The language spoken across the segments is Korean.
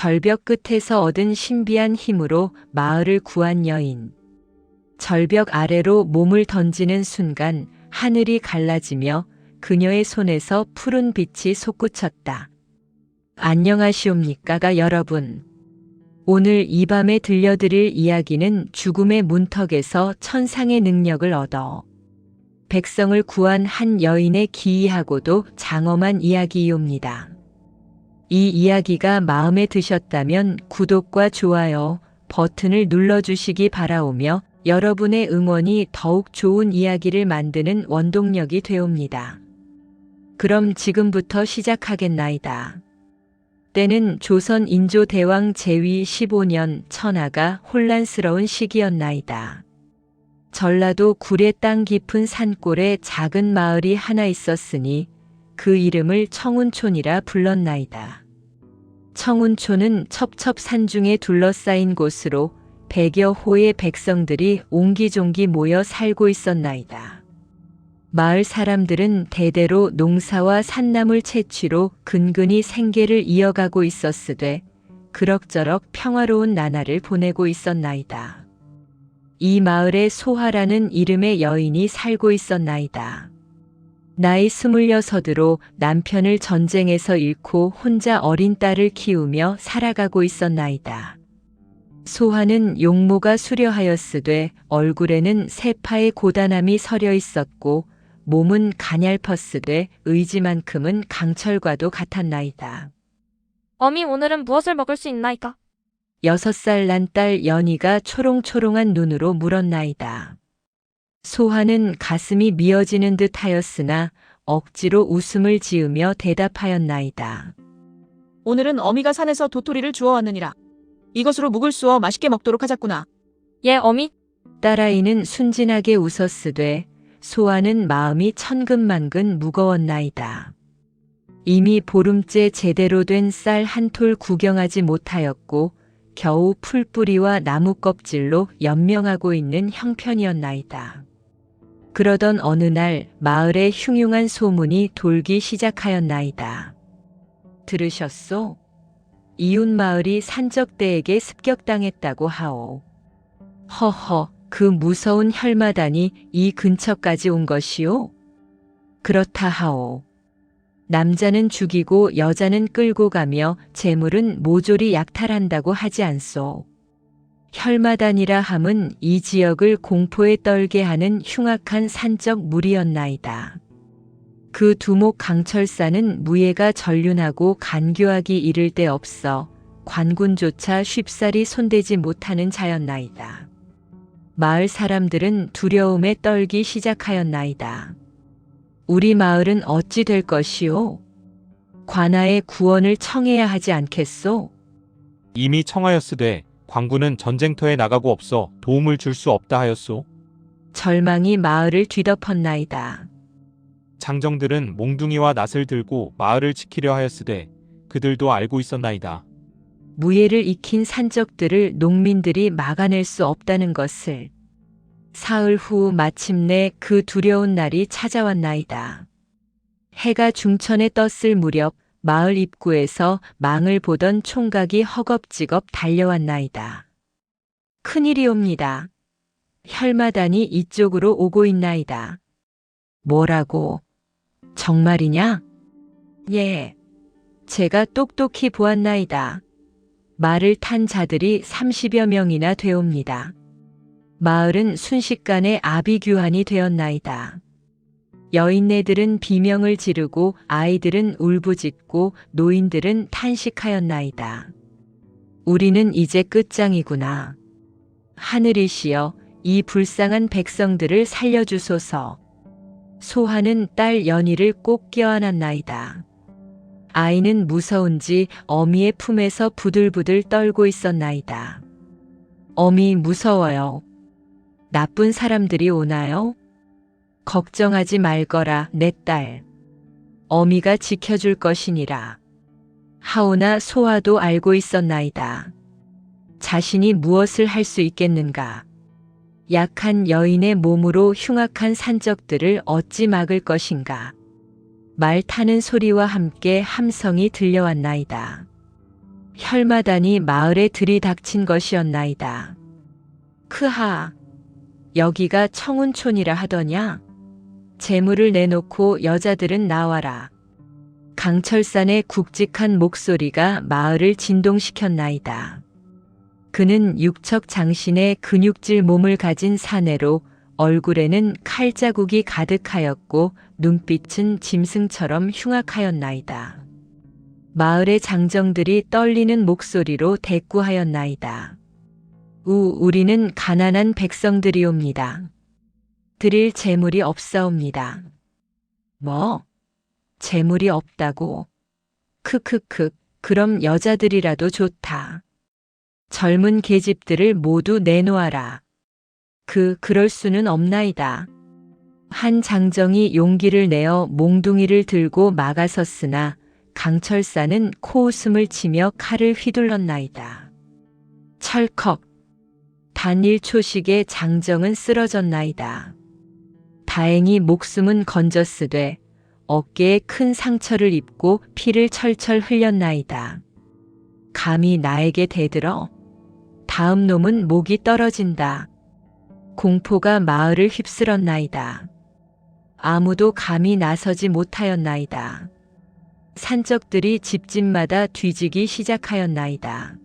절벽 끝에서 얻은 신비한 힘으로 마을을 구한 여인. 절벽 아래로 몸을 던지는 순간 하늘이 갈라지며 그녀의 손에서 푸른 빛이 솟구쳤다. 안녕하시옵니까, 여러분. 오늘 이 밤에 들려드릴 이야기는 죽음의 문턱에서 천상의 능력을 얻어 백성을 구한 한 여인의 기이하고도 장엄한 이야기이옵니다. 이 이야기가 마음에 드셨다면 구독과 좋아요 버튼을 눌러주시기 바라오며 여러분의 응원이 더욱 좋은 이야기를 만드는 원동력이 되옵니다. 그럼 지금부터 시작하겠나이다. 때는 조선 인조 대왕 제위 15년 천하가 혼란스러운 시기였나이다. 전라도 구례 땅 깊은 산골에 작은 마을이 하나 있었으니 그 이름을 청운촌이라 불렀나이다. 청운촌은 첩첩산중에 둘러싸인 곳으로 100여 호의 백성들이 옹기종기 모여 살고 있었나이다. 마을 사람들은 대대로 농사와 산나물 채취로 근근히 생계를 이어가고 있었으되 그럭저럭 평화로운 나날을 보내고 있었나이다. 이 마을에 소하라는 이름의 여인이 살고 있었나이다. 나이 26으로 남편을 전쟁에서 잃고 혼자 어린 딸을 키우며 살아가고 있었나이다. 소하는 용모가 수려하였으되 얼굴에는 세파의 고단함이 서려 있었고 몸은 가냘펐으되 의지만큼은 강철과도 같았나이다. 어미, 오늘은 무엇을 먹을 수 있나이까? 6살 난 딸 연희가 초롱초롱한 눈으로 물었나이다. 소하는 가슴이 미어지는 듯 하였으나 억지로 웃음을 지으며 대답하였나이다. 오늘은 어미가 산에서 도토리를 주워왔느니라. 이것으로 묵을 쑤어 맛있게 먹도록 하자꾸나. 예, 어미. 딸아이는 순진하게 웃었으되 소하는 마음이 천근만근 무거웠나이다. 이미 보름째 제대로 된 쌀 한 톨 구경하지 못하였고 겨우 풀뿌리와 나무 껍질로 연명하고 있는 형편이었나이다. 그러던 어느 날 마을에 흉흉한 소문이 돌기 시작하였나이다. 들으셨소? 이웃 마을이 산적대에게 습격당했다고 하오. 허허, 그 무서운 혈마단이 이 근처까지 온 것이오? 그렇다 하오. 남자는 죽이고 여자는 끌고 가며 재물은 모조리 약탈한다고 하지 않소. 혈마단이라 함은 이 지역을 공포에 떨게 하는 흉악한 산적 무리였나이다. 그 두목 강철사는 무예가 전륜하고 간교하기 이를 데 없어 관군조차 쉽사리 손대지 못하는 자였나이다. 마을 사람들은 두려움에 떨기 시작하였나이다. 우리 마을은 어찌 될 것이오? 관아의 구원을 청해야 하지 않겠소? 이미 청하였으되 관군은 전쟁터에 나가고 없어 도움을 줄 수 없다 하였소. 절망이 마을을 뒤덮었나이다. 장정들은 몽둥이와 낫을 들고 마을을 지키려 하였으되 그들도 알고 있었나이다. 무예를 익힌 산적들을 농민들이 막아낼 수 없다는 것을. 사흘 후 마침내 그 두려운 날이 찾아왔나이다. 해가 중천에 떴을 무렵 마을 입구에서 망을 보던 총각이 허겁지겁 달려왔나이다. 큰일이옵니다. 혈마단이 이쪽으로 오고 있나이다. 뭐라고? 정말이냐? 예, 제가 똑똑히 보았나이다. 말을 탄 자들이 30여 명이나 되옵니다. 마을은 순식간에 아비규환이 되었나이다. 여인네들은 비명을 지르고 아이들은 울부짖고 노인들은 탄식하였나이다. 우리는 이제 끝장이구나. 하늘이시여, 이 불쌍한 백성들을 살려주소서. 소하는 딸 연희를 꼭 껴안았나이다. 아이는 무서운지 어미의 품에서 부들부들 떨고 있었나이다. 어미, 무서워요. 나쁜 사람들이 오나요? 걱정하지 말거라, 내 딸. 어미가 지켜줄 것이니라. 하오나 소하도 알고 있었나이다. 자신이 무엇을 할 수 있겠는가? 약한 여인의 몸으로 흉악한 산적들을 어찌 막을 것인가? 말 타는 소리와 함께 함성이 들려왔나이다. 혈마단이 마을에 들이닥친 것이었나이다. 크하, 여기가 청운촌이라 하더냐? 재물을 내놓고 여자들은 나와라. 강철산의 굵직한 목소리가 마을을 진동시켰나이다. 그는 육척 장신의 근육질 몸을 가진 사내로 얼굴에는 칼자국이 가득하였고 눈빛은 짐승처럼 흉악하였나이다. 마을의 장정들이 떨리는 목소리로 대꾸하였나이다. 우리는 가난한 백성들이옵니다. 드릴 재물이 없사옵니다. 뭐? 재물이 없다고? 크크크, 그럼 여자들이라도 좋다. 젊은 계집들을 모두 내놓아라. 그럴 수는 없나이다. 한 장정이 용기를 내어 몽둥이를 들고 막아섰으나 강철사는 코웃음을 치며 칼을 휘둘렀나이다. 철컥. 단 1초씩에 장정은 쓰러졌나이다. 다행히 목숨은 건졌으되 어깨에 큰 상처를 입고 피를 철철 흘렸나이다. 감히 나에게 대들어? 다음 놈은 목이 떨어진다. 공포가 마을을 휩쓸었나이다. 아무도 감히 나서지 못하였나이다. 산적들이 집집마다 뒤지기 시작하였나이다.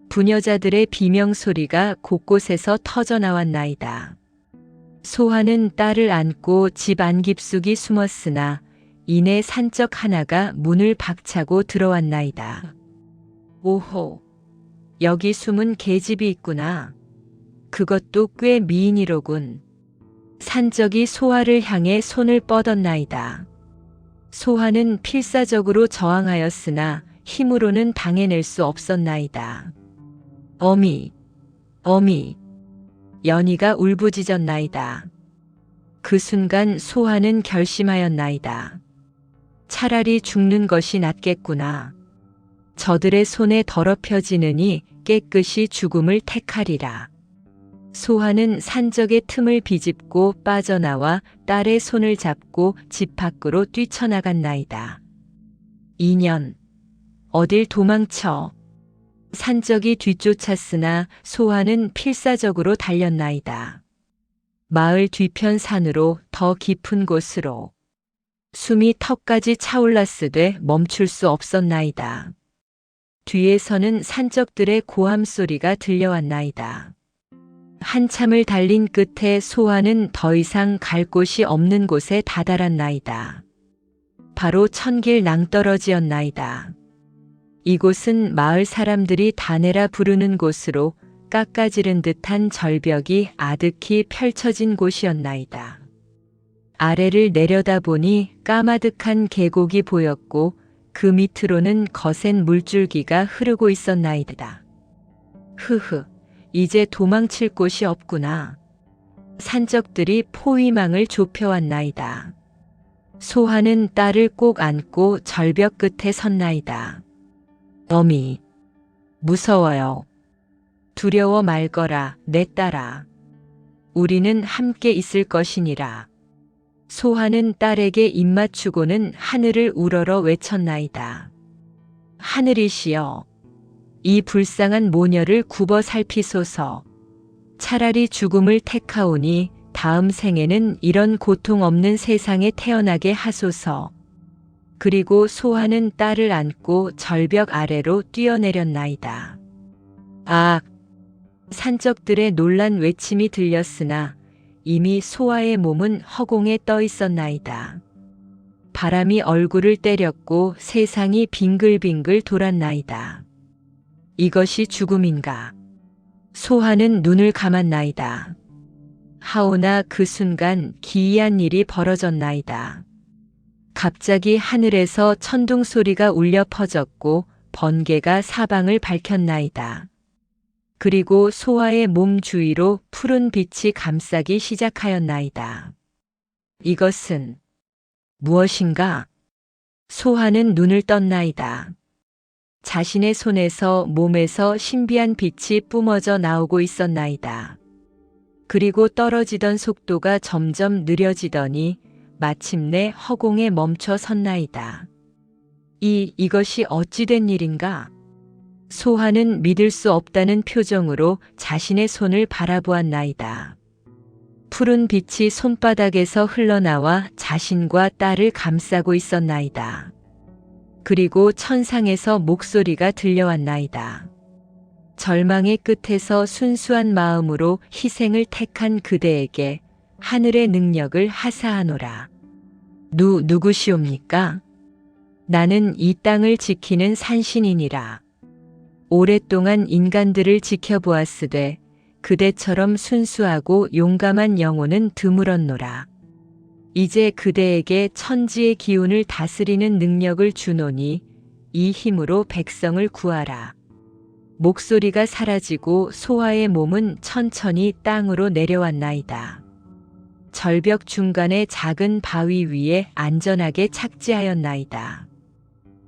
부녀자들의 비명소리가 곳곳에서 터져나왔나이다. 소화는 딸을 안고 집 안 깊숙이 숨었으나 이내 산적 하나가 문을 박차고 들어왔나이다. 오호, 여기 숨은 계집이 있구나. 그것도 꽤 미인이로군. 산적이 소화를 향해 손을 뻗었나이다. 소화는 필사적으로 저항하였으나 힘으로는 당해낼 수 없었나이다. 어미, 연희가 울부짖었나이다. 그 순간 소화는 결심하였나이다. 차라리 죽는 것이 낫겠구나. 저들의 손에 더럽혀지느니 깨끗이 죽음을 택하리라. 소화는 산적의 틈을 비집고 빠져나와 딸의 손을 잡고 집 밖으로 뛰쳐나갔나이다. 2년. 어딜 도망쳐. 산적이 뒤쫓았으나 소화는 필사적으로 달렸나이다. 마을 뒤편 산으로 더 깊은 곳으로. 숨이 턱까지 차올랐으되 멈출 수 없었나이다. 뒤에서는 산적들의 고함 소리가 들려왔나이다. 한참을 달린 끝에 소화는 더 이상 갈 곳이 없는 곳에 다다랐나이다. 바로 천길 낭떠러지였나이다. 이곳은 마을 사람들이 다내라 부르는 곳으로 깎아지른 듯한 절벽이 아득히 펼쳐진 곳이었나이다. 아래를 내려다보니 까마득한 계곡이 보였고 그 밑으로는 거센 물줄기가 흐르고 있었나이다. 흐흐, 이제 도망칠 곳이 없구나. 산적들이 포위망을 좁혀왔나이다. 소화는 딸을 꼭 안고 절벽 끝에 섰나이다. 어미, 무서워요. 두려워 말거라, 내 딸아. 우리는 함께 있을 것이니라. 소화는 딸에게 입맞추고는 하늘을 우러러 외쳤나이다. 하늘이시여, 이 불쌍한 모녀를 굽어 살피소서. 차라리 죽음을 택하오니 다음 생에는 이런 고통 없는 세상에 태어나게 하소서. 그리고 소화는 딸을 안고 절벽 아래로 뛰어내렸나이다. 아! 산적들의 놀란 외침이 들렸으나 이미 소화의 몸은 허공에 떠 있었나이다. 바람이 얼굴을 때렸고 세상이 빙글빙글 돌았나이다. 이것이 죽음인가? 소화는 눈을 감았나이다. 하오나 그 순간 기이한 일이 벌어졌나이다. 갑자기 하늘에서 천둥 소리가 울려 퍼졌고 번개가 사방을 밝혔나이다. 그리고 소화의 몸 주위로 푸른 빛이 감싸기 시작하였나이다. 이것은 무엇인가? 소화는 눈을 떴나이다. 자신의 손에서 몸에서 신비한 빛이 뿜어져 나오고 있었나이다. 그리고 떨어지던 속도가 점점 느려지더니 마침내 허공에 멈춰 섰나이다. 이것이 어찌된 일인가? 소하는 믿을 수 없다는 표정으로 자신의 손을 바라보았나이다. 푸른 빛이 손바닥에서 흘러나와 자신과 딸을 감싸고 있었나이다. 그리고 천상에서 목소리가 들려왔나이다. 절망의 끝에서 순수한 마음으로 희생을 택한 그대에게 하늘의 능력을 하사하노라. 누구시옵니까? 나는 이 땅을 지키는 산신이니라. 오랫동안 인간들을 지켜보았으되 그대처럼 순수하고 용감한 영혼은 드물었노라. 이제 그대에게 천지의 기운을 다스리는 능력을 주노니 이 힘으로 백성을 구하라. 목소리가 사라지고 소하의 몸은 천천히 땅으로 내려왔나이다. 절벽 중간의 작은 바위 위에 안전하게 착지하였나이다.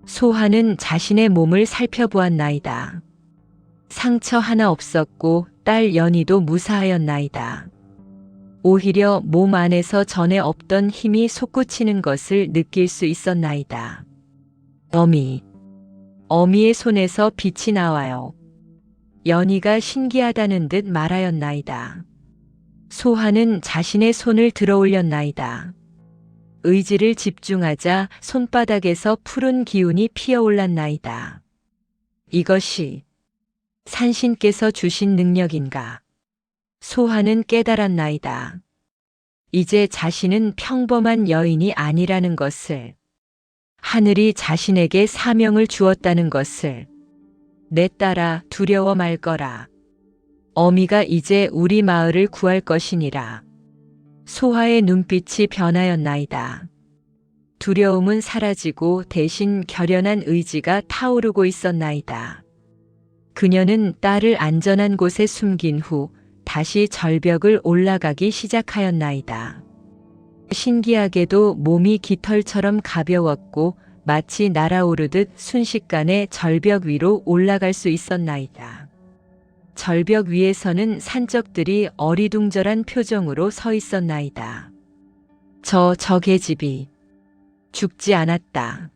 소하는 자신의 몸을 살펴보았나이다. 상처 하나 없었고 딸 연희도 무사하였나이다. 오히려 몸 안에서 전에 없던 힘이 솟구치는 것을 느낄 수 있었나이다. 어미의 손에서 빛이 나와요. 연희가 신기하다는 듯 말하였나이다. 소하는 자신의 손을 들어 올렸나이다. 의지를 집중하자 손바닥에서 푸른 기운이 피어올랐나이다. 이것이 산신께서 주신 능력인가? 소하는 깨달았나이다. 이제 자신은 평범한 여인이 아니라는 것을, 하늘이 자신에게 사명을 주었다는 것을. 내 딸아, 두려워 말거라. 어미가 이제 우리 마을을 구할 것이니라. 소하의 눈빛이 변하였나이다. 두려움은 사라지고 대신 결연한 의지가 타오르고 있었나이다. 그녀는 딸을 안전한 곳에 숨긴 후 다시 절벽을 올라가기 시작하였나이다. 신기하게도 몸이 깃털처럼 가벼웠고 마치 날아오르듯 순식간에 절벽 위로 올라갈 수 있었나이다. 절벽 위에서는 산적들이 어리둥절한 표정으로 서 있었나이다. 저 계집이 죽지 않았다.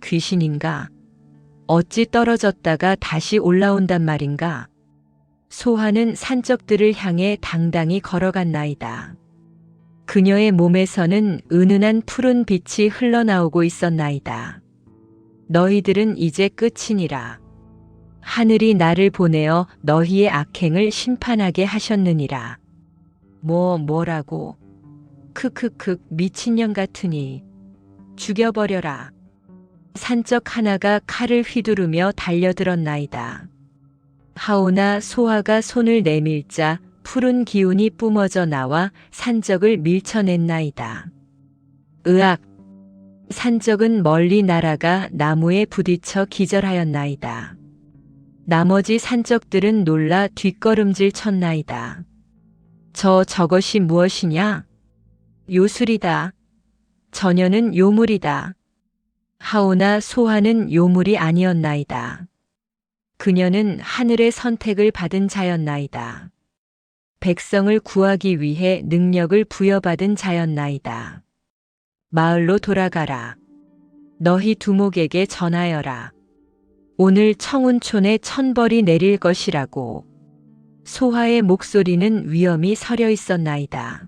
귀신인가? 어찌 떨어졌다가 다시 올라온단 말인가? 소하는 산적들을 향해 당당히 걸어갔나이다. 그녀의 몸에서는 은은한 푸른 빛이 흘러나오고 있었나이다. 너희들은 이제 끝이니라. 하늘이 나를 보내어 너희의 악행을 심판하게 하셨느니라. 뭐라고? 크크크 미친년 같으니. 죽여버려라. 산적 하나가 칼을 휘두르며 달려들었나이다. 하오나 소하가 손을 내밀자 푸른 기운이 뿜어져 나와 산적을 밀쳐냈나이다. 으악! 산적은 멀리 날아가 나무에 부딪혀 기절하였나이다. 나머지 산적들은 놀라 뒷걸음질 쳤나이다. 저것이 무엇이냐? 요술이다. 저녀는 요물이다. 하오나 소하는 요물이 아니었나이다. 그녀는 하늘의 선택을 받은 자였나이다. 백성을 구하기 위해 능력을 부여받은 자였나이다. 마을로 돌아가라. 너희 두목에게 전하여라. 오늘 청운촌에 천벌이 내릴 것이라고. 소하의 목소리는 위엄이 서려 있었나이다.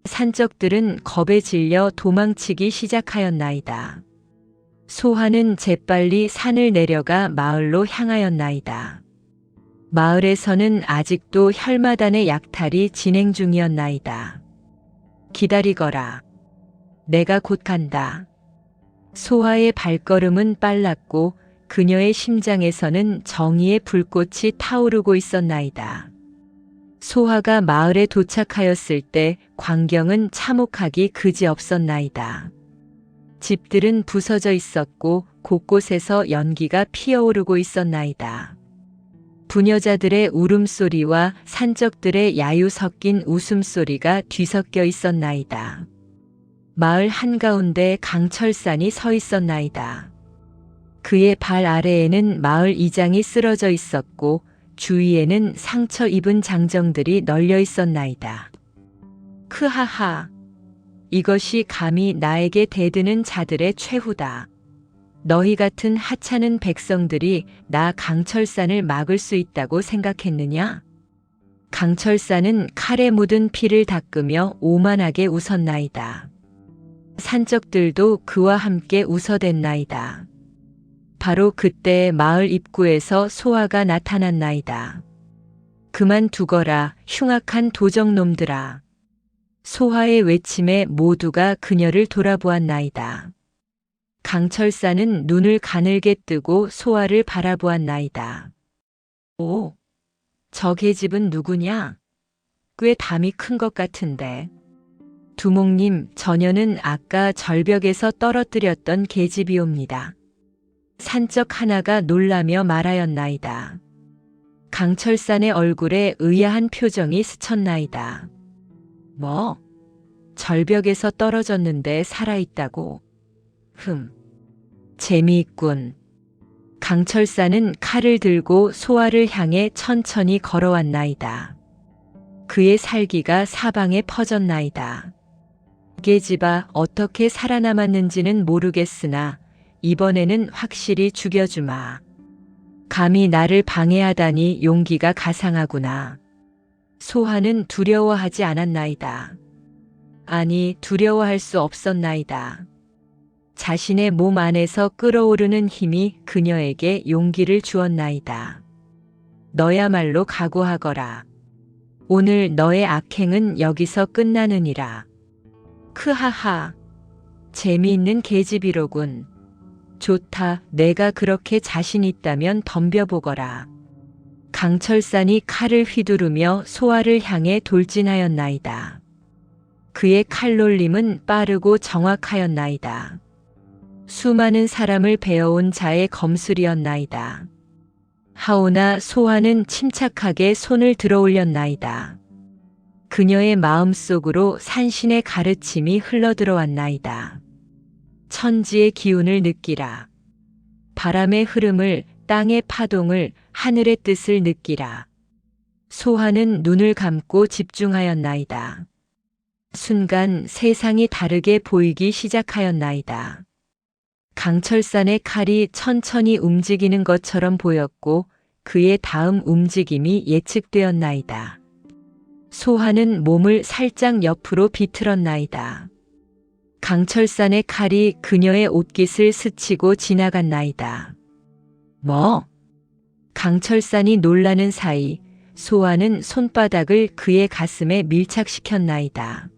산적들은 겁에 질려 도망치기 시작하였나이다. 소하는 재빨리 산을 내려가 마을로 향하였나이다. 마을에서는 아직도 혈마단의 약탈이 진행 중이었나이다. 기다리거라. 내가 곧 간다. 소하의 발걸음은 빨랐고 그녀의 심장에서는 정의의 불꽃이 타오르고 있었나이다. 소하가 마을에 도착하였을 때 광경은 참혹하기 그지없었나이다. 집들은 부서져 있었고 곳곳에서 연기가 피어오르고 있었나이다. 부녀자들의 울음소리와 산적들의 야유 섞인 웃음소리가 뒤섞여 있었나이다. 마을 한가운데 강철산이 서 있었나이다. 그의 발 아래에는 마을 이장이 쓰러져 있었고 주위에는 상처 입은 장정들이 널려 있었나이다. 크하하. 이것이 감히 나에게 대드는 자들의 최후다. 너희 같은 하찮은 백성들이 나 강철산을 막을 수 있다고 생각했느냐? 강철산은 칼에 묻은 피를 닦으며 오만하게 웃었나이다. 산적들도 그와 함께 웃어댔나이다. 바로 그때 마을 입구에서 소아가 나타났나이다. 그만 두거라, 흉악한 도적놈들아. 소아의 외침에 모두가 그녀를 돌아보았나이다. 강철사는 눈을 가늘게 뜨고 소아를 바라보았나이다. 오, 저 계집은 누구냐? 꽤 담이 큰 것 같은데. 두목님, 저녀는 아까 절벽에서 떨어뜨렸던 계집이옵니다. 산적 하나가 놀라며 말하였나이다. 강철산의 얼굴에 의아한 표정이 스쳤나이다. 뭐? 절벽에서 떨어졌는데 살아있다고? 재미있군. 강철사는 칼을 들고 소아를 향해 천천히 걸어왔나이다. 그의 살기가 사방에 퍼졌나이다. 계집아, 어떻게 살아남았는지는 모르겠으나 이번에는 확실히 죽여주마. 감히 나를 방해하다니 용기가 가상하구나. 소아는 두려워하지 않았나이다. 아니, 두려워할 수 없었나이다. 자신의 몸 안에서 끓어오르는 힘이 그녀에게 용기를 주었나이다. 너야말로 각오하거라. 오늘 너의 악행은 여기서 끝나느니라. 크하하. 재미있는 계집이로군. 좋다. 내가 그렇게 자신 있다면 덤벼보거라. 강철산이 칼을 휘두르며 소아를 향해 돌진하였나이다. 그의 칼놀림은 빠르고 정확하였나이다. 수많은 사람을 베어온 자의 검술이었나이다. 하오나 소아는 침착하게 손을 들어 올렸나이다. 그녀의 마음속으로 산신의 가르침이 흘러들어왔나이다. 천지의 기운을 느끼라. 바람의 흐름을, 땅의 파동을, 하늘의 뜻을 느끼라. 소아는 눈을 감고 집중하였나이다. 순간 세상이 다르게 보이기 시작하였나이다. 강철산의 칼이 천천히 움직이는 것처럼 보였고 그의 다음 움직임이 예측되었나이다. 소아는 몸을 살짝 옆으로 비틀었나이다. 강철산의 칼이 그녀의 옷깃을 스치고 지나갔나이다. 뭐? 강철산이 놀라는 사이 소아는 손바닥을 그의 가슴에 밀착시켰나이다.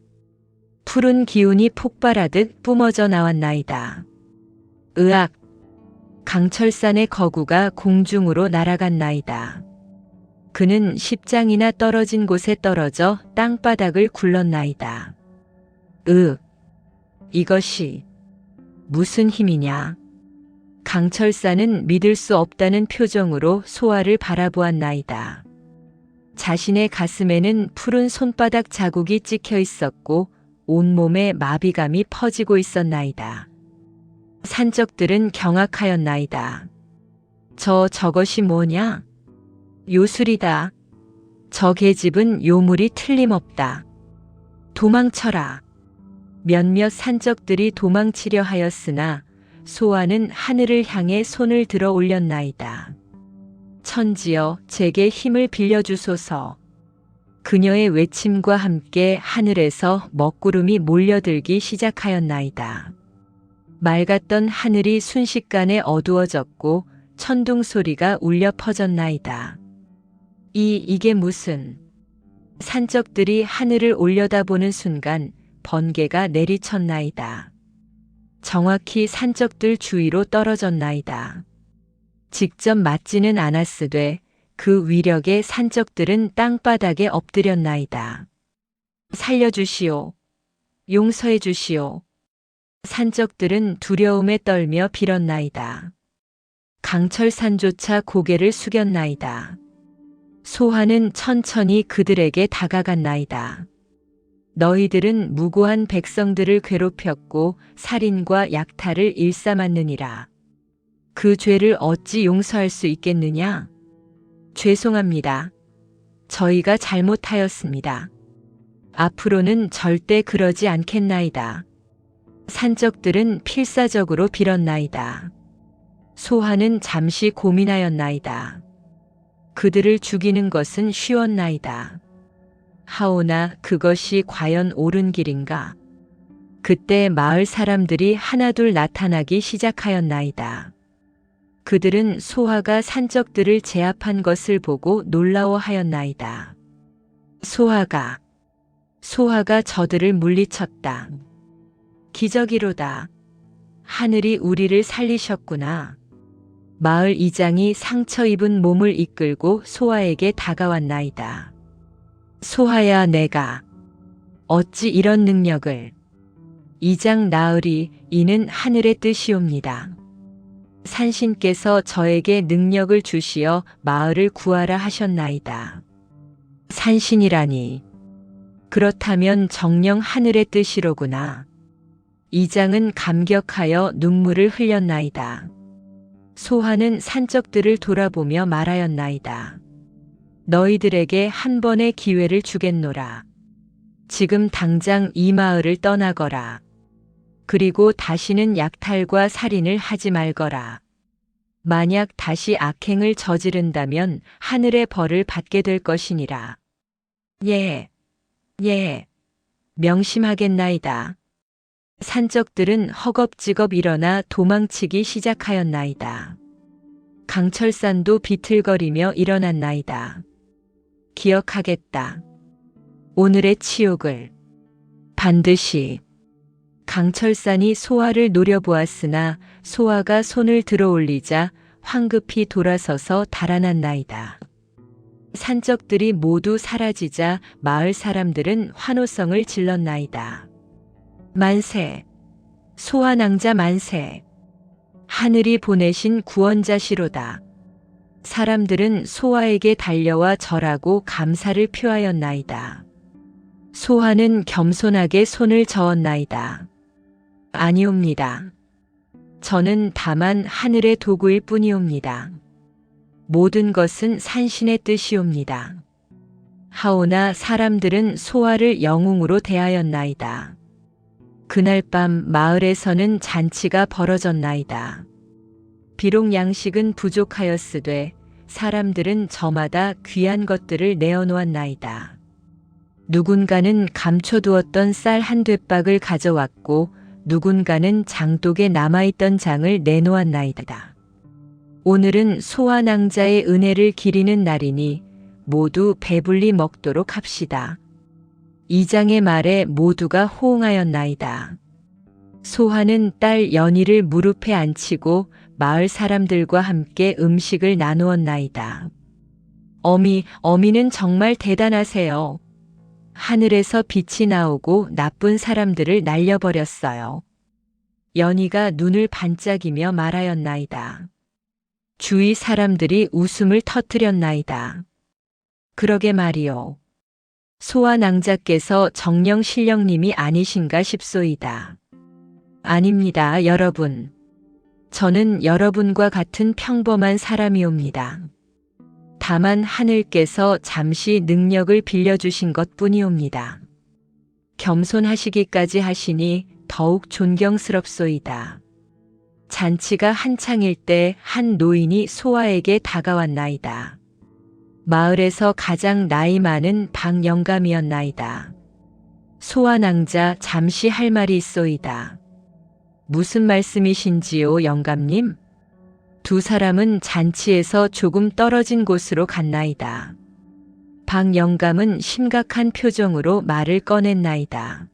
푸른 기운이 폭발하듯 뿜어져 나왔나이다. 으악! 강철산의 거구가 공중으로 날아갔나이다. 그는 10장이나 떨어진 곳에 떨어져 땅바닥을 굴렀나이다. 이것이 무슨 힘이냐? 강철산은 믿을 수 없다는 표정으로 소아를 바라보았나이다. 자신의 가슴에는 푸른 손바닥 자국이 찍혀 있었고 온몸에 마비감이 퍼지고 있었나이다. 산적들은 경악하였나이다. 저것이 뭐냐? 요술이다. 저 계집은 요물이 틀림없다. 도망쳐라. 몇몇 산적들이 도망치려 하였으나 소아는 하늘을 향해 손을 들어 올렸나이다. 천지여, 제게 힘을 빌려주소서. 그녀의 외침과 함께 하늘에서 먹구름이 몰려들기 시작하였나이다. 맑았던 하늘이 순식간에 어두워졌고 천둥 소리가 울려 퍼졌나이다. 이게 무슨... 산적들이 하늘을 올려다보는 순간 번개가 내리쳤나이다. 정확히 산적들 주위로 떨어졌나이다. 직접 맞지는 않았으되 그 위력에 산적들은 땅바닥에 엎드렸나이다. 살려주시오. 용서해 주시오. 산적들은 두려움에 떨며 빌었나이다. 강철산조차 고개를 숙였나이다. 소아는 천천히 그들에게 다가갔나이다. 너희들은 무고한 백성들을 괴롭혔고 살인과 약탈을 일삼았느니라. 그 죄를 어찌 용서할 수 있겠느냐? 죄송합니다. 저희가 잘못하였습니다. 앞으로는 절대 그러지 않겠나이다. 산적들은 필사적으로 빌었나이다. 소하는 잠시 고민하였나이다. 그들을 죽이는 것은 쉬웠나이다. 하오나 그것이 과연 옳은 길인가? 그때 마을 사람들이 하나둘 나타나기 시작하였나이다. 그들은 소하가 산적들을 제압한 것을 보고 놀라워하였나이다. 소하가 저들을 물리쳤다. 기적이로다. 하늘이 우리를 살리셨구나. 마을 이장이 상처 입은 몸을 이끌고 소하에게 다가왔나이다. 소하야, 내가 어찌 이런 능력을. 이장 나으리, 이는 하늘의 뜻이옵니다. 산신께서 저에게 능력을 주시어 마을을 구하라 하셨나이다. 산신이라니. 그렇다면 정녕 하늘의 뜻이로구나. 이장은 감격하여 눈물을 흘렸나이다. 소하는 산적들을 돌아보며 말하였나이다. 너희들에게 한 번의 기회를 주겠노라. 지금 당장 이 마을을 떠나거라. 그리고 다시는 약탈과 살인을 하지 말거라. 만약 다시 악행을 저지른다면 하늘의 벌을 받게 될 것이니라. 예, 명심하겠나이다. 산적들은 허겁지겁 일어나 도망치기 시작하였나이다. 강철산도 비틀거리며 일어났나이다. 기억하겠다. 오늘의 치욕을 반드시. 강철산이 소하를 노려보았으나 소하가 손을 들어올리자 황급히 돌아서서 달아났나이다. 산적들이 모두 사라지자 마을 사람들은 환호성을 질렀나이다. 만세! 소하낭자 만세! 하늘이 보내신 구원자시로다. 사람들은 소하에게 달려와 절하고 감사를 표하였나이다. 소하는 겸손하게 손을 저었나이다. 아니옵니다. 저는 다만 하늘의 도구일 뿐이옵니다. 모든 것은 산신의 뜻이옵니다. 하오나 사람들은 소하를 영웅으로 대하였나이다. 그날 밤 마을에서는 잔치가 벌어졌나이다. 비록 양식은 부족하였으되 사람들은 저마다 귀한 것들을 내어놓았나이다. 누군가는 감춰두었던 쌀 한 되박을 가져왔고 누군가는 장독에 남아있던 장을 내놓았나이다. 오늘은 소하 낭자의 은혜를 기리는 날이니 모두 배불리 먹도록 합시다. 이장의 말에 모두가 호응하였나이다. 소하는 딸 연희를 무릎에 앉히고 마을 사람들과 함께 음식을 나누었나이다. 어미는 정말 대단하세요. 하늘에서 빛이 나오고 나쁜 사람들을 날려버렸어요. 연희가 눈을 반짝이며 말하였나이다. 주위 사람들이 웃음을 터뜨렸나이다. 그러게 말이요. 소하 낭자께서 정령 신령님이 아니신가 싶소이다. 아닙니다, 여러분. 저는 여러분과 같은 평범한 사람이옵니다. 다만 하늘께서 잠시 능력을 빌려주신 것뿐이옵니다. 겸손하시기까지 하시니 더욱 존경스럽소이다. 잔치가 한창일 때 한 노인이 소하에게 다가왔나이다. 마을에서 가장 나이 많은 박영감이었나이다. 소하 낭자, 잠시 할 말이 있소이다. 무슨 말씀이신지요, 영감님? 두 사람은 잔치에서 조금 떨어진 곳으로 갔나이다. 박영감은 심각한 표정으로 말을 꺼냈나이다.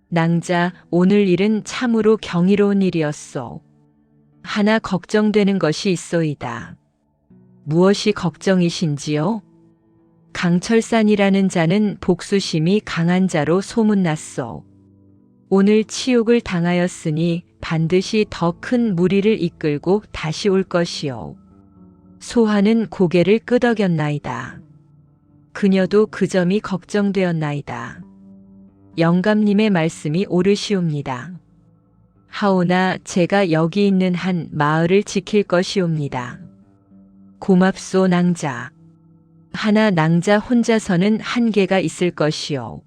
낭자, 오늘 일은 참으로 경이로운 일이었소. 하나 걱정되는 것이 있소이다. 무엇이 걱정이신지요? 강철산이라는 자는 복수심이 강한 자로 소문났소. 오늘 치욕을 당하였으니 반드시 더 큰 무리를 이끌고 다시 올 것이요. 소하는 고개를 끄덕였나이다. 그녀도 그 점이 걱정되었나이다. 영감님의 말씀이 옳으시옵니다. 하오나 제가 여기 있는 한 마을을 지킬 것이옵니다. 고맙소, 낭자. 하나 낭자 혼자서는 한계가 있을 것이요.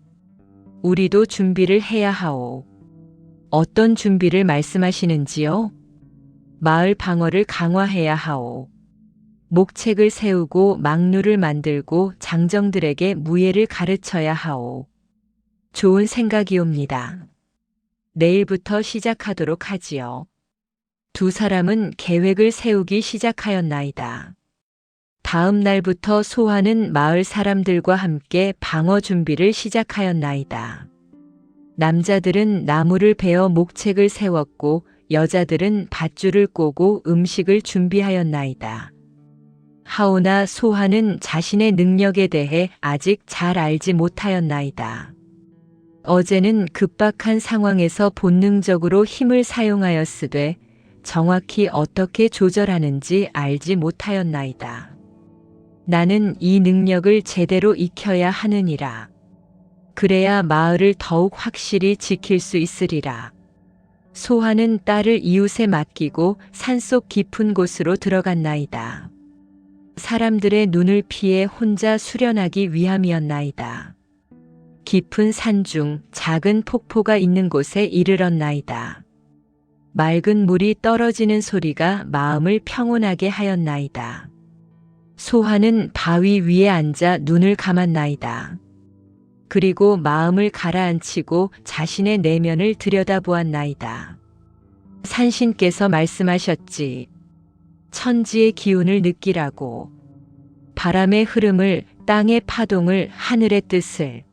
우리도 준비를 해야 하오. 어떤 준비를 말씀하시는지요? 마을 방어를 강화해야 하오. 목책을 세우고 막루를 만들고 장정들에게 무예를 가르쳐야 하오. 좋은 생각이옵니다. 내일부터 시작하도록 하지요. 두 사람은 계획을 세우기 시작하였나이다. 다음 날부터 소환은 마을 사람들과 함께 방어 준비를 시작하였나이다. 남자들은 나무를 베어 목책을 세웠고 여자들은 밧줄을 꼬고 음식을 준비하였나이다. 하오나 소환은 자신의 능력에 대해 아직 잘 알지 못하였나이다. 어제는 급박한 상황에서 본능적으로 힘을 사용하였으되 정확히 어떻게 조절하는지 알지 못하였나이다. 나는 이 능력을 제대로 익혀야 하느니라. 그래야 마을을 더욱 확실히 지킬 수 있으리라. 소환은 딸을 이웃에 맡기고 산속 깊은 곳으로 들어갔나이다. 사람들의 눈을 피해 혼자 수련하기 위함이었나이다. 깊은 산중 작은 폭포가 있는 곳에 이르렀나이다. 맑은 물이 떨어지는 소리가 마음을 평온하게 하였나이다. 소환은 바위 위에 앉아 눈을 감았나이다. 그리고 마음을 가라앉히고 자신의 내면을 들여다보았나이다. 산신께서 말씀하셨지. 천지의 기운을 느끼라고. 바람의 흐름을, 땅의 파동을, 하늘의 뜻을.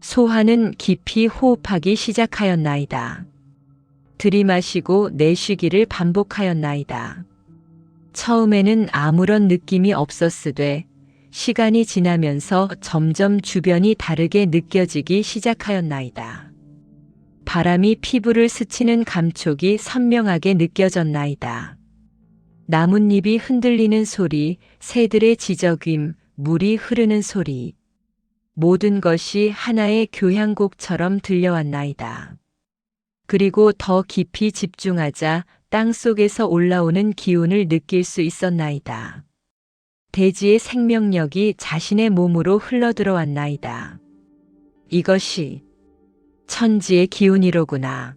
소환은 깊이 호흡하기 시작하였나이다. 들이마시고 내쉬기를 반복하였나이다. 처음에는 아무런 느낌이 없었으되 시간이 지나면서 점점 주변이 다르게 느껴지기 시작하였나이다. 바람이 피부를 스치는 감촉이 선명하게 느껴졌나이다. 나뭇잎이 흔들리는 소리, 새들의 지저귐, 물이 흐르는 소리. 모든 것이 하나의 교향곡처럼 들려왔나이다. 그리고 더 깊이 집중하자 땅 속에서 올라오는 기운을 느낄 수 있었나이다. 대지의 생명력이 자신의 몸으로 흘러들어왔나이다. 이것이 천지의 기운이로구나.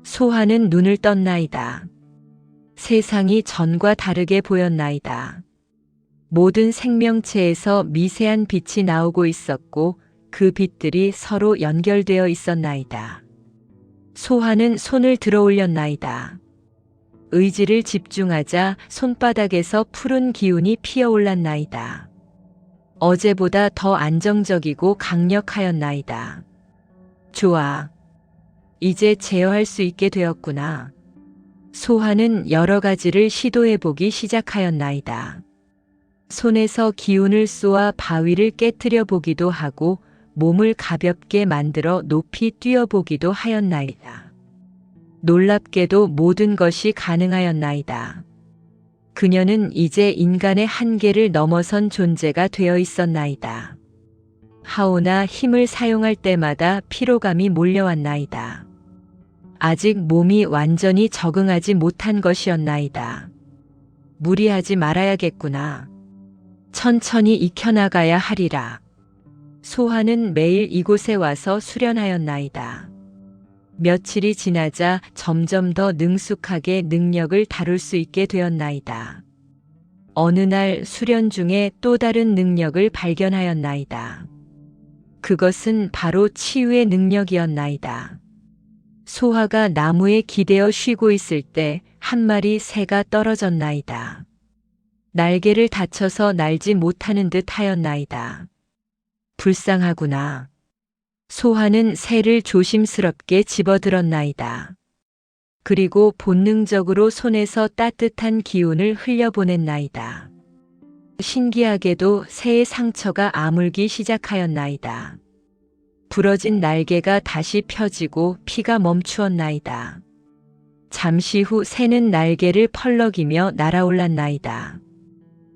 소환은 눈을 떴나이다. 세상이 전과 다르게 보였나이다. 모든 생명체에서 미세한 빛이 나오고 있었고 그 빛들이 서로 연결되어 있었나이다. 소환은 손을 들어 올렸나이다. 의지를 집중하자 손바닥에서 푸른 기운이 피어올랐나이다. 어제보다 더 안정적이고 강력하였나이다. 좋아. 이제 제어할 수 있게 되었구나. 소환은 여러 가지를 시도해보기 시작하였나이다. 손에서 기운을 쏘아 바위를 깨뜨려 보기도 하고 몸을 가볍게 만들어 높이 뛰어보기도 하였나이다. 놀랍게도 모든 것이 가능하였나이다. 그녀는 이제 인간의 한계를 넘어선 존재가 되어 있었나이다. 하오나 힘을 사용할 때마다 피로감이 몰려왔나이다. 아직 몸이 완전히 적응하지 못한 것이었나이다. 무리하지 말아야겠구나. 천천히 익혀나가야 하리라. 소환은 매일 이곳에 와서 수련하였나이다. 며칠이 지나자 점점 더 능숙하게 능력을 다룰 수 있게 되었나이다. 어느 날 수련 중에 또 다른 능력을 발견하였나이다. 그것은 바로 치유의 능력이었나이다. 소화가 나무에 기대어 쉬고 있을 때 한 마리 새가 떨어졌나이다. 날개를 다쳐서 날지 못하는 듯 하였나이다. 불쌍하구나. 소화는 새를 조심스럽게 집어들었나이다. 그리고 본능적으로 손에서 따뜻한 기운을 흘려보냈나이다. 신기하게도 새의 상처가 아물기 시작하였나이다. 부러진 날개가 다시 펴지고 피가 멈추었나이다. 잠시 후 새는 날개를 펄럭이며 날아올랐나이다.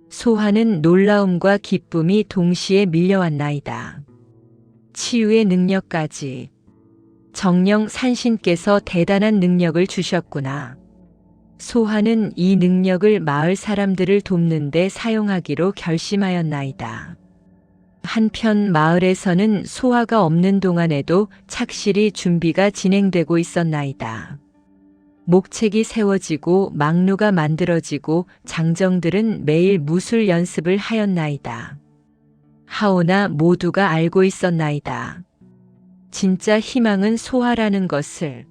소화는 놀라움과 기쁨이 동시에 밀려왔나이다. 치유의 능력까지. 정령 산신께서 대단한 능력을 주셨구나. 소화는 이 능력을 마을 사람들을 돕는 데 사용하기로 결심하였나이다. 한편 마을에서는 소화가 없는 동안에도 착실히 준비가 진행되고 있었나이다. 목책이 세워지고 막루가 만들어지고 장정들은 매일 무술 연습을 하였나이다. 하오나 모두가 알고 있었나이다. 진짜 희망은 소화라는 것을,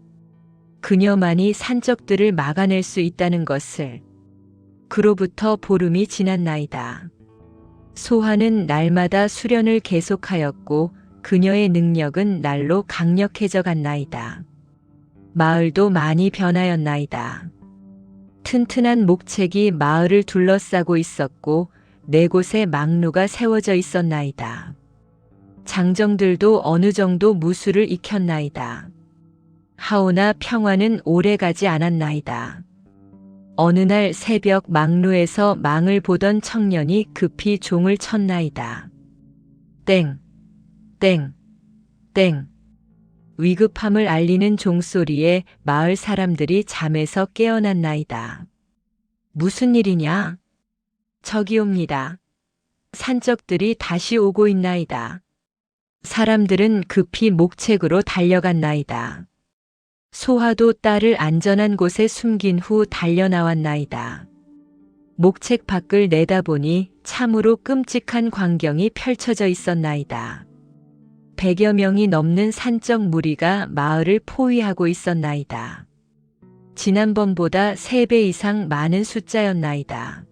그녀만이 산적들을 막아낼 수 있다는 것을. 그로부터 보름이 지났나이다. 소화는 날마다 수련을 계속하였고 그녀의 능력은 날로 강력해져 갔나이다. 마을도 많이 변하였나이다. 튼튼한 목책이 마을을 둘러싸고 있었고 4곳에 막루가 세워져 있었나이다. 장정들도 어느 정도 무술을 익혔나이다. 하오나 평화는 오래 가지 않았나이다. 어느 날 새벽 막루에서 망을 보던 청년이 급히 종을 쳤나이다. 땡, 땡, 땡. 위급함을 알리는 종소리에 마을 사람들이 잠에서 깨어났나이다. 무슨 일이냐? 저기 옵니다. 산적들이 다시 오고 있나이다. 사람들은 급히 목책으로 달려갔나이다. 소화도 딸을 안전한 곳에 숨긴 후 달려나왔나이다. 목책 밖을 내다보니 참으로 끔찍한 광경이 펼쳐져 있었나이다. 100여 명이 넘는 산적 무리가 마을을 포위하고 있었나이다. 지난번보다 3배 이상 많은 숫자였나이다.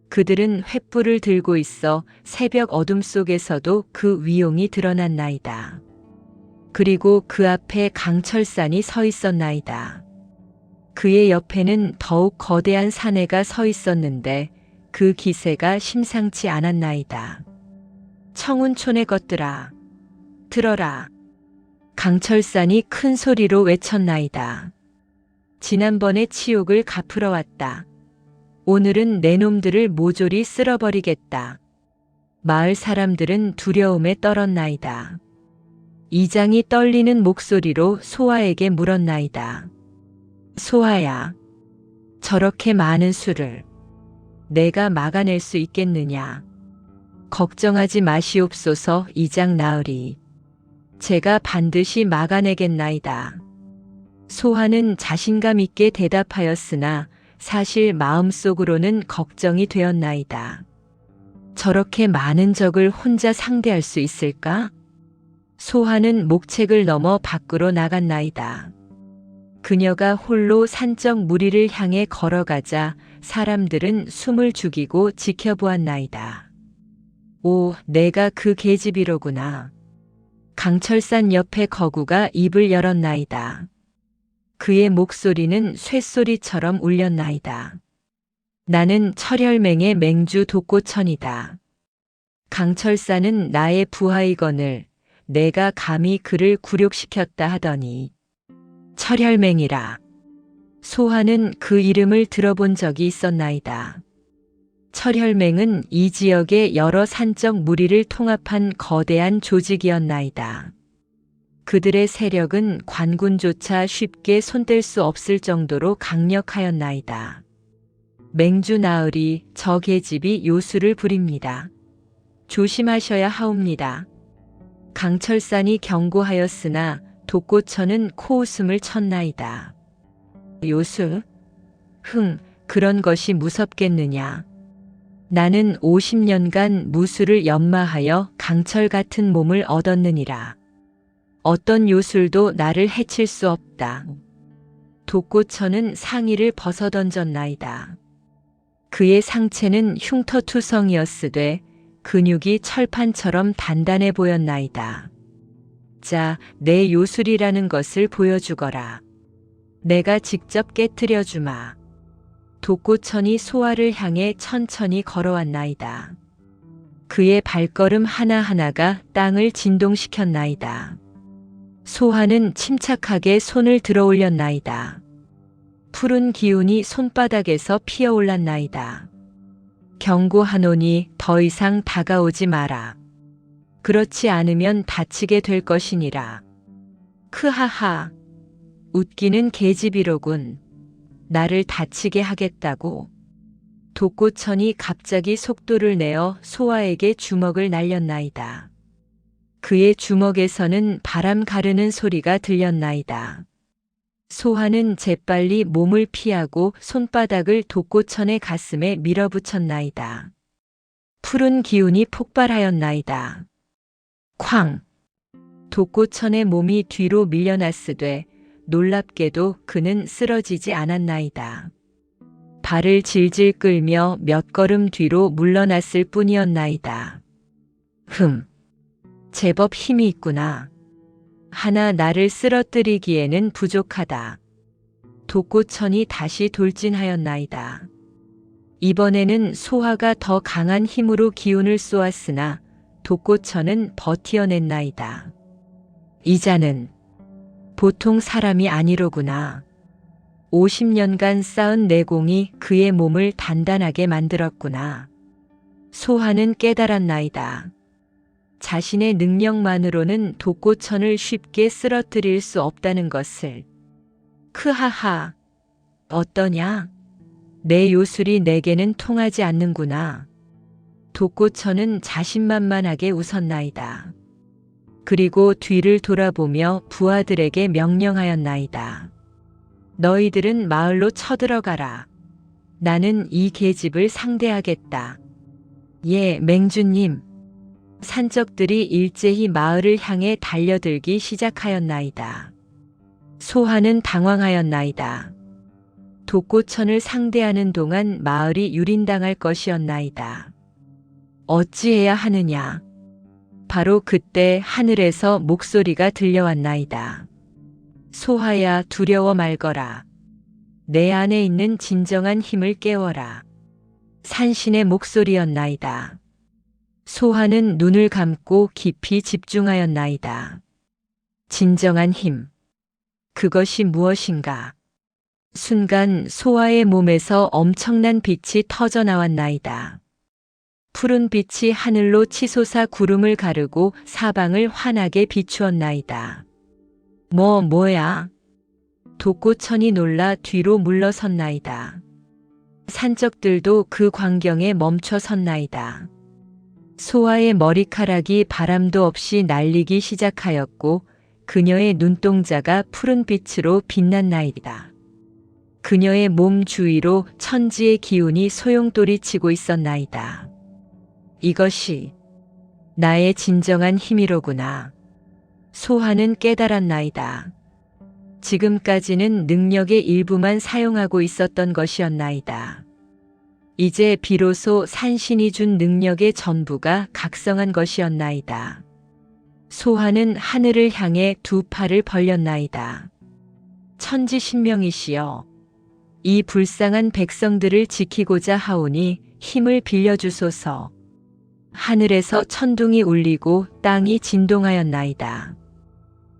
그들은 횃불을 들고 있어 새벽 어둠 속에서도 그 위용이 드러났나이다. 그리고 그 앞에 강철산이 서 있었나이다. 그의 옆에는 더욱 거대한 사내가 서 있었는데 그 기세가 심상치 않았나이다. 청운촌의 것들아, 들어라. 강철산이 큰 소리로 외쳤나이다. 지난번의 치욕을 갚으러 왔다. 오늘은 내 놈들을 모조리 쓸어버리겠다. 마을 사람들은 두려움에 떨었나이다. 이장이 떨리는 목소리로 소아에게 물었나이다. 소아야, 저렇게 많은 수를 내가 막아낼 수 있겠느냐? 걱정하지 마시옵소서. 이장 나으리. 제가 반드시 막아내겠나이다. 소아는 자신감 있게 대답하였으나 사실 마음속으로는 걱정이 되었나이다. 저렇게 많은 적을 혼자 상대할 수 있을까? 소아는 목책을 넘어 밖으로 나갔나이다. 그녀가 홀로 산적 무리를 향해 걸어가자 사람들은 숨을 죽이고 지켜보았나이다. 오, 내가 그 계집이로구나. 강철산 옆에 거구가 입을 열었나이다. 그의 목소리는 쇳소리처럼 울렸나이다. 나는 철혈맹의 맹주 독고천이다. 강철산은 나의 부하이거늘 내가 감히 그를 굴욕시켰다 하더니 철혈맹이라. 소하는 그 이름을 들어본 적이 있었나이다. 철혈맹은 이 지역의 여러 산적 무리를 통합한 거대한 조직이었나이다. 그들의 세력은 관군조차 쉽게 손댈 수 없을 정도로 강력하였나이다. 맹주 나으리, 저 계집이 요술을 부립니다. 조심하셔야 하옵니다. 강철산이 경고하였으나 독고천은 코웃음을 쳤나이다. 요술? 그런 것이 무섭겠느냐. 나는 50년간 무술을 연마하여 강철 같은 몸을 얻었느니라. 어떤 요술도 나를 해칠 수 없다. 독고천은 상의를 벗어던졌나이다. 그의 상체는 흉터투성이었으되 근육이 철판처럼 단단해 보였나이다. 자, 내 요술이라는 것을 보여주거라. 내가 직접 깨뜨려 주마. 독고천이 소아를 향해 천천히 걸어왔나이다. 그의 발걸음 하나하나가 땅을 진동시켰나이다. 소아는 침착하게 손을 들어 올렸나이다. 푸른 기운이 손바닥에서 피어올랐나이다. 경고하노니 더 이상 다가오지 마라. 그렇지 않으면 다치게 될 것이니라. 크하하. 웃기는 계집이로군. 나를 다치게 하겠다고. 독고천이 갑자기 속도를 내어 소아에게 주먹을 날렸나이다. 그의 주먹에서는 바람 가르는 소리가 들렸나이다. 소하는 재빨리 몸을 피하고 손바닥을 독고천의 가슴에 밀어붙였나이다. 푸른 기운이 폭발하였나이다. 쾅! 독고천의 몸이 뒤로 밀려났으되 놀랍게도 그는 쓰러지지 않았나이다. 발을 질질 끌며 몇 걸음 뒤로 물러났을 뿐이었나이다. 제법 힘이 있구나. 하나 나를 쓰러뜨리기에는 부족하다. 독고천이 다시 돌진하였나이다. 이번에는 소하가 더 강한 힘으로 기운을 쏘았으나 독고천은 버티어냈나이다. 이자는 보통 사람이 아니로구나. 50년간 쌓은 내공이 그의 몸을 단단하게 만들었구나. 소하는 깨달았나이다. 자신의 능력만으로는 독고천을 쉽게 쓰러뜨릴 수 없다는 것을. 크하하. 어떠냐? 내 요술이 내게는 통하지 않는구나. 독고천은 자신만만하게 웃었나이다. 그리고 뒤를 돌아보며 부하들에게 명령하였나이다. 너희들은 마을로 쳐들어가라. 나는 이 계집을 상대하겠다. 예, 맹주님. 산적들이 일제히 마을을 향해 달려들기 시작하였나이다. 소하는 당황하였나이다. 독고천을 상대하는 동안 마을이 유린당할 것이었나이다. 어찌해야 하느냐. 바로 그때 하늘에서 목소리가 들려왔나이다. 소하야, 두려워 말거라. 내 안에 있는 진정한 힘을 깨워라. 산신의 목소리였나이다. 소하는 눈을 감고 깊이 집중하였나이다. 진정한 힘. 그것이 무엇인가? 순간 소하의 몸에서 엄청난 빛이 터져 나왔나이다. 푸른 빛이 하늘로 치솟아 구름을 가르고 사방을 환하게 비추었나이다. 뭐야? 독고천이 놀라 뒤로 물러섰나이다. 산적들도 그 광경에 멈춰 섰나이다. 소하의 머리카락이 바람도 없이 날리기 시작하였고 그녀의 눈동자가 푸른 빛으로 빛났나이다. 그녀의 몸 주위로 천지의 기운이 소용돌이 치고 있었나이다. 이것이 나의 진정한 힘이로구나. 소하는 깨달았나이다. 지금까지는 능력의 일부만 사용하고 있었던 것이었나이다. 이제 비로소 산신이 준 능력의 전부가 각성한 것이었나이다. 소하는 하늘을 향해 두 팔을 벌렸나이다. 천지신명이시여, 이 불쌍한 백성들을 지키고자 하오니 힘을 빌려주소서. 하늘에서 천둥이 울리고 땅이 진동하였나이다.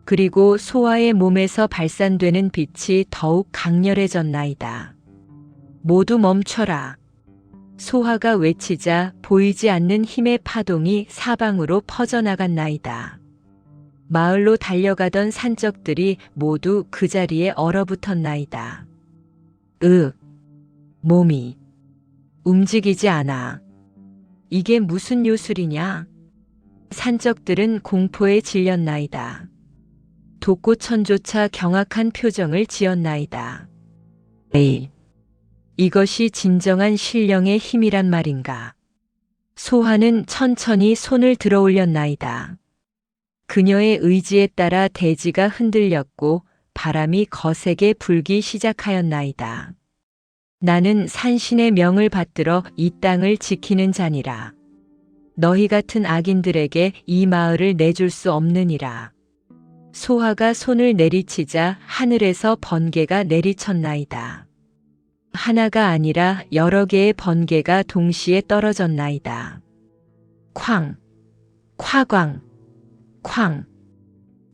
그리고 소하의 몸에서 발산되는 빛이 더욱 강렬해졌나이다. 모두 멈춰라. 소하가 외치자 보이지 않는 힘의 파동이 사방으로 퍼져나갔나이다. 마을로 달려가던 산적들이 모두 그 자리에 얼어붙었나이다. 몸이 움직이지 않아. 이게 무슨 요술이냐? 산적들은 공포에 질렸나이다. 독고천조차 경악한 표정을 지었나이다. 에이, 이것이 진정한 신령의 힘이란 말인가? 소하는 천천히 손을 들어 올렸나이다. 그녀의 의지에 따라 대지가 흔들렸고 바람이 거세게 불기 시작하였나이다. 나는 산신의 명을 받들어 이 땅을 지키는 자니라. 너희 같은 악인들에게 이 마을을 내줄 수 없느니라. 소하가 손을 내리치자 하늘에서 번개가 내리쳤나이다. 하나가 아니라 여러 개의 번개가 동시에 떨어졌나이다. 쾅, 콰광, 쾅.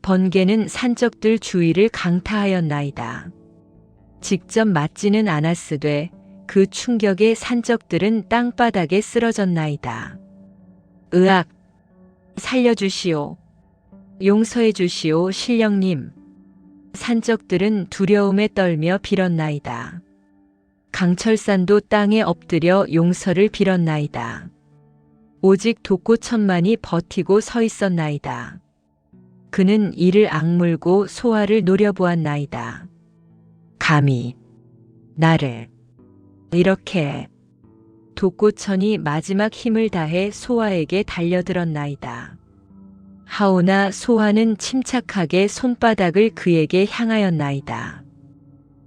번개는 산적들 주위를 강타하였나이다. 직접 맞지는 않았으되 그 충격에 산적들은 땅바닥에 쓰러졌나이다. 으악! 살려주시오. 용서해 주시오, 신령님. 산적들은 두려움에 떨며 빌었나이다. 강철산도 땅에 엎드려 용서를 빌었나이다. 오직 독고천만이 버티고 서 있었나이다. 그는 이를 악물고 소하를 노려보았나이다. 감히 나를 이렇게. 독고천이 마지막 힘을 다해 소아에게 달려들었나이다. 하오나 소아는 침착하게 손바닥을 그에게 향하였나이다.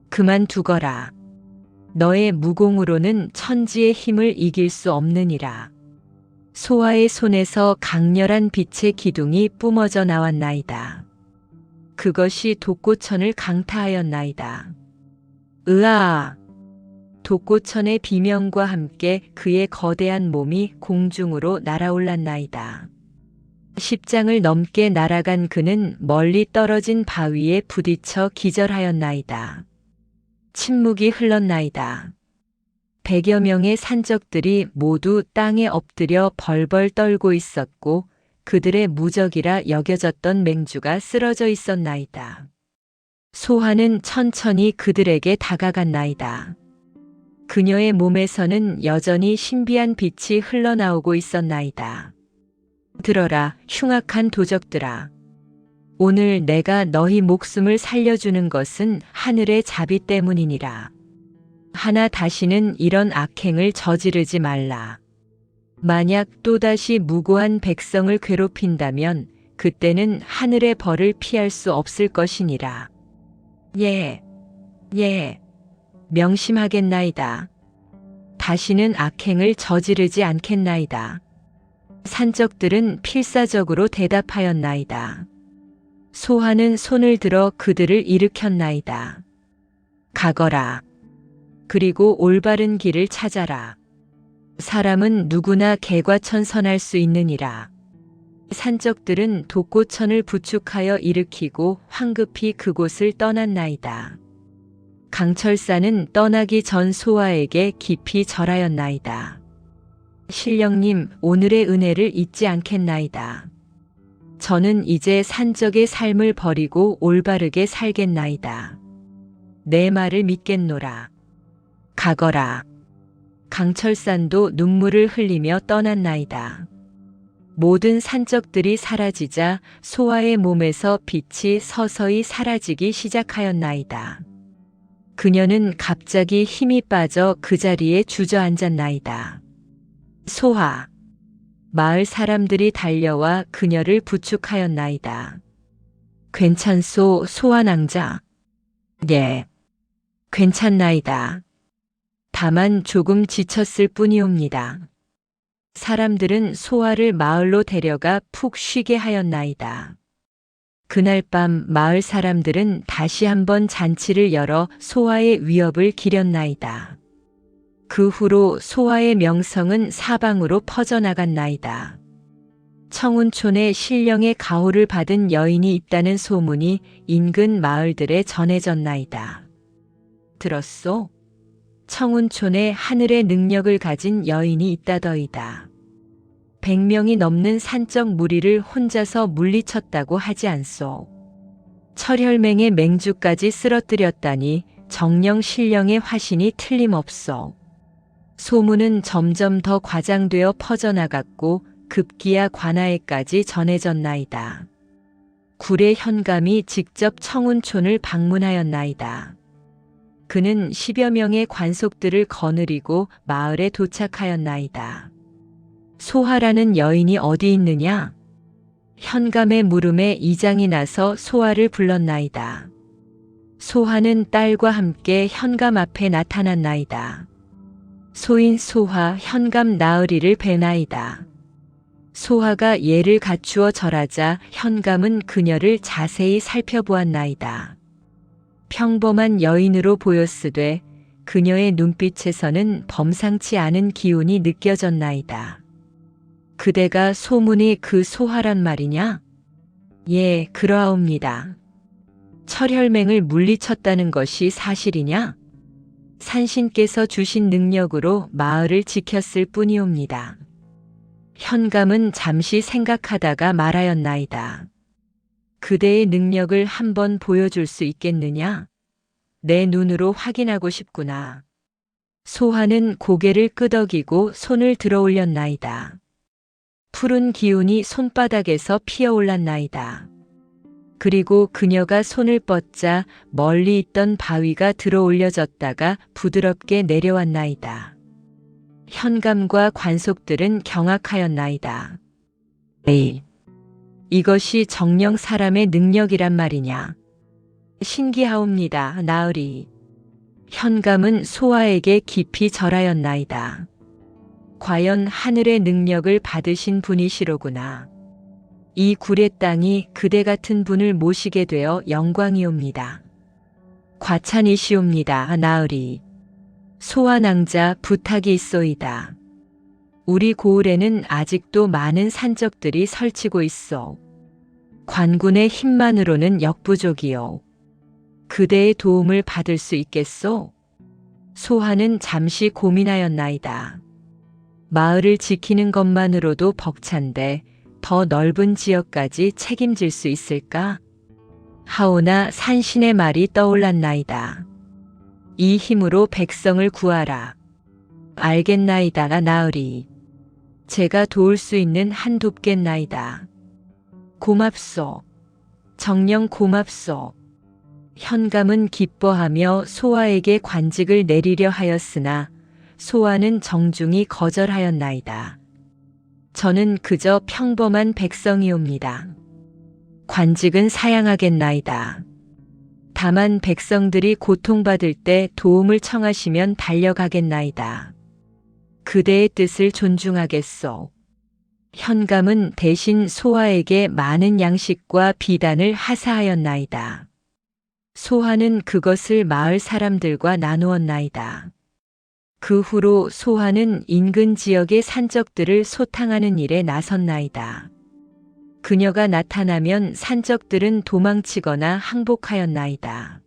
그만두거라. 너의 무공으로는 천지의 힘을 이길 수 없느니라. 소아의 손에서 강렬한 빛의 기둥이 뿜어져 나왔나이다. 그것이 독고천을 강타하였나이다. 으아! 독고천의 비명과 함께 그의 거대한 몸이 공중으로 날아올랐나이다. 10장을 넘게 날아간 그는 멀리 떨어진 바위에 부딪혀 기절하였나이다. 침묵이 흘렀나이다. 100여 명의 산적들이 모두 땅에 엎드려 벌벌 떨고 있었고 그들의 무적이라 여겨졌던 맹주가 쓰러져 있었나이다. 소화는 천천히 그들에게 다가갔나이다. 그녀의 몸에서는 여전히 신비한 빛이 흘러나오고 있었나이다. 들어라, 흉악한 도적들아. 오늘 내가 너희 목숨을 살려주는 것은 하늘의 자비 때문이니라. 하나 다시는 이런 악행을 저지르지 말라. 만약 또다시 무고한 백성을 괴롭힌다면 그때는 하늘의 벌을 피할 수 없을 것이니라. 예, 명심하겠나이다. 다시는 악행을 저지르지 않겠나이다. 산적들은 필사적으로 대답하였나이다. 소화는 손을 들어 그들을 일으켰나이다. 가거라. 그리고 올바른 길을 찾아라. 사람은 누구나 개과천선할 수 있느니라. 산적들은 독고천을 부축하여 일으키고 황급히 그곳을 떠났나이다. 강철사는 떠나기 전 소아에게 깊이 절하였나이다. 신령님, 오늘의 은혜를 잊지 않겠나이다. 저는 이제 산적의 삶을 버리고 올바르게 살겠나이다. 내 말을 믿겠노라. 가거라. 강철산도 눈물을 흘리며 떠났나이다. 모든 산적들이 사라지자 소아의 몸에서 빛이 서서히 사라지기 시작하였나이다. 그녀는 갑자기 힘이 빠져 그 자리에 주저앉았나이다. 소아. 마을 사람들이 달려와 그녀를 부축하였나이다. 괜찮소, 소아 낭자. 예, 괜찮나이다. 다만 조금 지쳤을 뿐이옵니다. 사람들은 소아를 마을로 데려가 푹 쉬게 하였나이다. 그날 밤 마을 사람들은 다시 한번 잔치를 열어 소아의 위협을 기렸나이다. 그 후로 소아의 명성은 사방으로 퍼져나갔나이다. 청운촌에 신령의 가호를 받은 여인이 있다는 소문이 인근 마을들에 전해졌나이다. 들었소? 청운촌에 하늘의 능력을 가진 여인이 있다더이다. 100명이 넘는 산적 무리를 혼자서 물리쳤다고 하지 않소. 철혈맹의 맹주까지 쓰러뜨렸다니 정령 신령의 화신이 틀림없소. 소문은 점점 더 과장되어 퍼져나갔고 급기야 관아에까지 전해졌나이다. 구례 현감이 직접 청운촌을 방문하였나이다. 그는 10여 명의 관속들을 거느리고 마을에 도착하였나이다. 소하라는 여인이 어디 있느냐? 현감의 물음에 이장이 나서 소하를 불렀나이다. 소하는 딸과 함께 현감 앞에 나타났나이다. 소인 소하 현감 나으리를 뵈나이다. 소하가 예를 갖추어 절하자 현감은 그녀를 자세히 살펴보았나이다. 평범한 여인으로 보였으되 그녀의 눈빛에서는 범상치 않은 기운이 느껴졌나이다. 그대가 소문이 그 소하란 말이냐? 예, 그러하옵니다. 철혈맹을 물리쳤다는 것이 사실이냐? 산신께서 주신 능력으로 마을을 지켰을 뿐이옵니다. 현감은 잠시 생각하다가 말하였나이다. 그대의 능력을 한번 보여줄 수 있겠느냐? 내 눈으로 확인하고 싶구나. 소하는 고개를 끄덕이고 손을 들어 올렸나이다. 푸른 기운이 손바닥에서 피어올랐나이다. 그리고 그녀가 손을 뻗자 멀리 있던 바위가 들어 올려졌다가 부드럽게 내려왔나이다. 현감과 관속들은 경악하였나이다. 에이, 이것이 정령 사람의 능력이란 말이냐. 신기하옵니다, 나으리. 현감은 소아에게 깊이 절하였나이다. 과연 하늘의 능력을 받으신 분이시로구나. 이 구례 땅이 그대 같은 분을 모시게 되어 영광이옵니다. 과찬이시옵니다, 나으리. 소아낭자 부탁이 있소이다. 우리 고을에는 아직도 많은 산적들이 설치고 있어. 관군의 힘만으로는 역부족이요. 그대의 도움을 받을 수 있겠소? 소하는 잠시 고민하였나이다. 마을을 지키는 것만으로도 벅찬데 더 넓은 지역까지 책임질 수 있을까? 하오나 산신의 말이 떠올랐나이다. 이 힘으로 백성을 구하라. 알겠나이다, 나으리. 제가 도울 수 있는 한 돕겠나이다. 고맙소. 정녕 고맙소. 현감은 기뻐하며 소아에게 관직을 내리려 하였으나 소아는 정중히 거절하였나이다. 저는 그저 평범한 백성이옵니다. 관직은 사양하겠나이다. 다만 백성들이 고통받을 때 도움을 청하시면 달려가겠나이다. 그대의 뜻을 존중하겠소. 현감은 대신 소아에게 많은 양식과 비단을 하사하였나이다. 소아는 그것을 마을 사람들과 나누었나이다. 그 후로 소아는 인근 지역의 산적들을 소탕하는 일에 나섰나이다. 그녀가 나타나면 산적들은 도망치거나 항복하였나이다.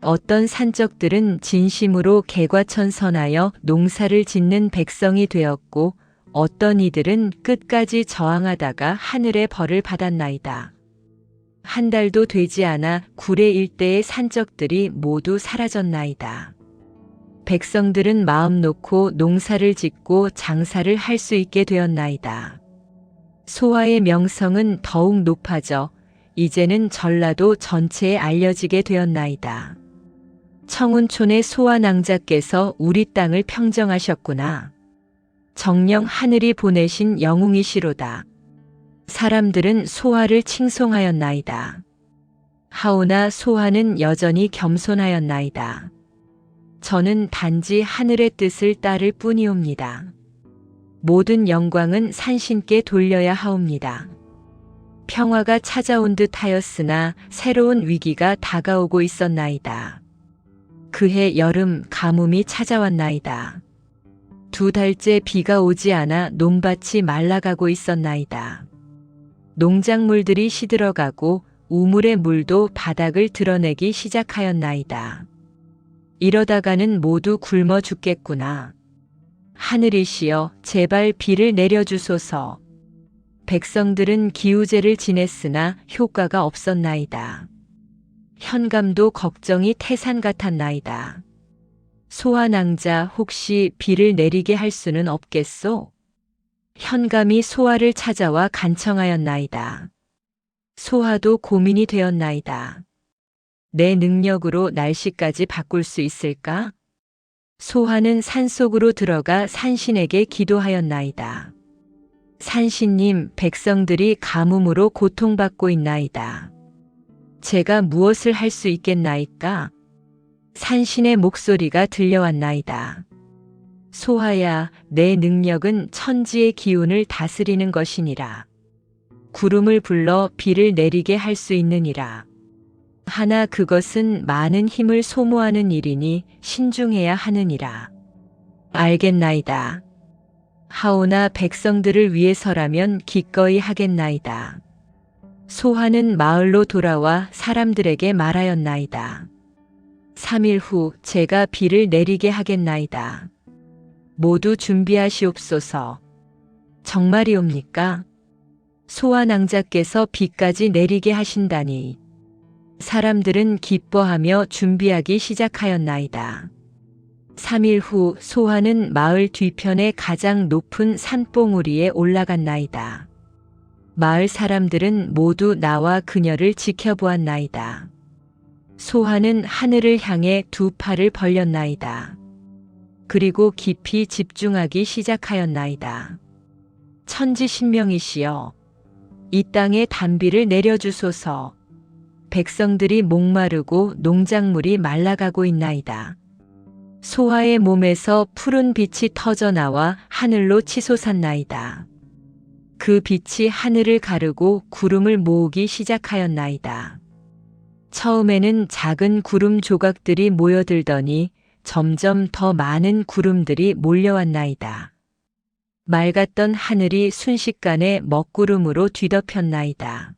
어떤 산적들은 진심으로 개과천선하여 농사를 짓는 백성이 되었고 어떤 이들은 끝까지 저항하다가 하늘의 벌을 받았나이다. 한 달도 되지 않아 구례 일대의 산적들이 모두 사라졌나이다. 백성들은 마음 놓고 농사를 짓고 장사를 할 수 있게 되었나이다. 소아의 명성은 더욱 높아져 이제는 전라도 전체에 알려지게 되었나이다. 청운촌의 소아 낭자께서 우리 땅을 평정하셨구나. 정녕 하늘이 보내신 영웅이시로다. 사람들은 소아를 칭송하였나이다. 하오나 소아는 여전히 겸손하였나이다. 저는 단지 하늘의 뜻을 따를 뿐이옵니다. 모든 영광은 산신께 돌려야 하옵니다. 평화가 찾아온 듯 하였으나 새로운 위기가 다가오고 있었나이다. 그해 여름 가뭄이 찾아왔나이다. 2달째 비가 오지 않아 논밭이 말라가고 있었나이다. 농작물들이 시들어가고 우물의 물도 바닥을 드러내기 시작하였나이다. 이러다가는 모두 굶어 죽겠구나. 하늘이시여 제발 비를 내려주소서. 백성들은 기우제를 지냈으나 효과가 없었나이다. 현감도 걱정이 태산 같았나이다. 소아낭자 혹시 비를 내리게 할 수는 없겠소? 현감이 소아를 찾아와 간청하였나이다. 소아도 고민이 되었나이다. 내 능력으로 날씨까지 바꿀 수 있을까? 소아는 산속으로 들어가 산신에게 기도하였나이다. 산신님, 백성들이 가뭄으로 고통받고 있나이다. 제가 무엇을 할 수 있겠나이까? 산신의 목소리가 들려왔나이다. 소아야, 내 능력은 천지의 기운을 다스리는 것이니라. 구름을 불러 비를 내리게 할 수 있느니라. 하나 그것은 많은 힘을 소모하는 일이니 신중해야 하느니라. 알겠나이다. 하오나 백성들을 위해서라면 기꺼이 하겠나이다. 소하는 마을로 돌아와 사람들에게 말하였나이다. 3일 후 제가 비를 내리게 하겠나이다. 모두 준비하시옵소서. 정말이옵니까? 소아낭자께서 비까지 내리게 하신다니. 사람들은 기뻐하며 준비하기 시작하였나이다. 3일 후 소아는 마을 뒤편의 가장 높은 산봉우리에 올라갔나이다. 마을 사람들은 모두 나와 그녀를 지켜보았나이다. 소화는 하늘을 향해 두 팔을 벌렸나이다. 그리고 깊이 집중하기 시작하였나이다. 천지신명이시여, 이 땅에 단비를 내려주소서. 백성들이 목마르고 농작물이 말라가고 있나이다. 소화의 몸에서 푸른 빛이 터져나와 하늘로 치솟았나이다. 그 빛이 하늘을 가르고 구름을 모으기 시작하였나이다. 처음에는 작은 구름 조각들이 모여들더니 점점 더 많은 구름들이 몰려왔나이다. 맑았던 하늘이 순식간에 먹구름으로 뒤덮였나이다.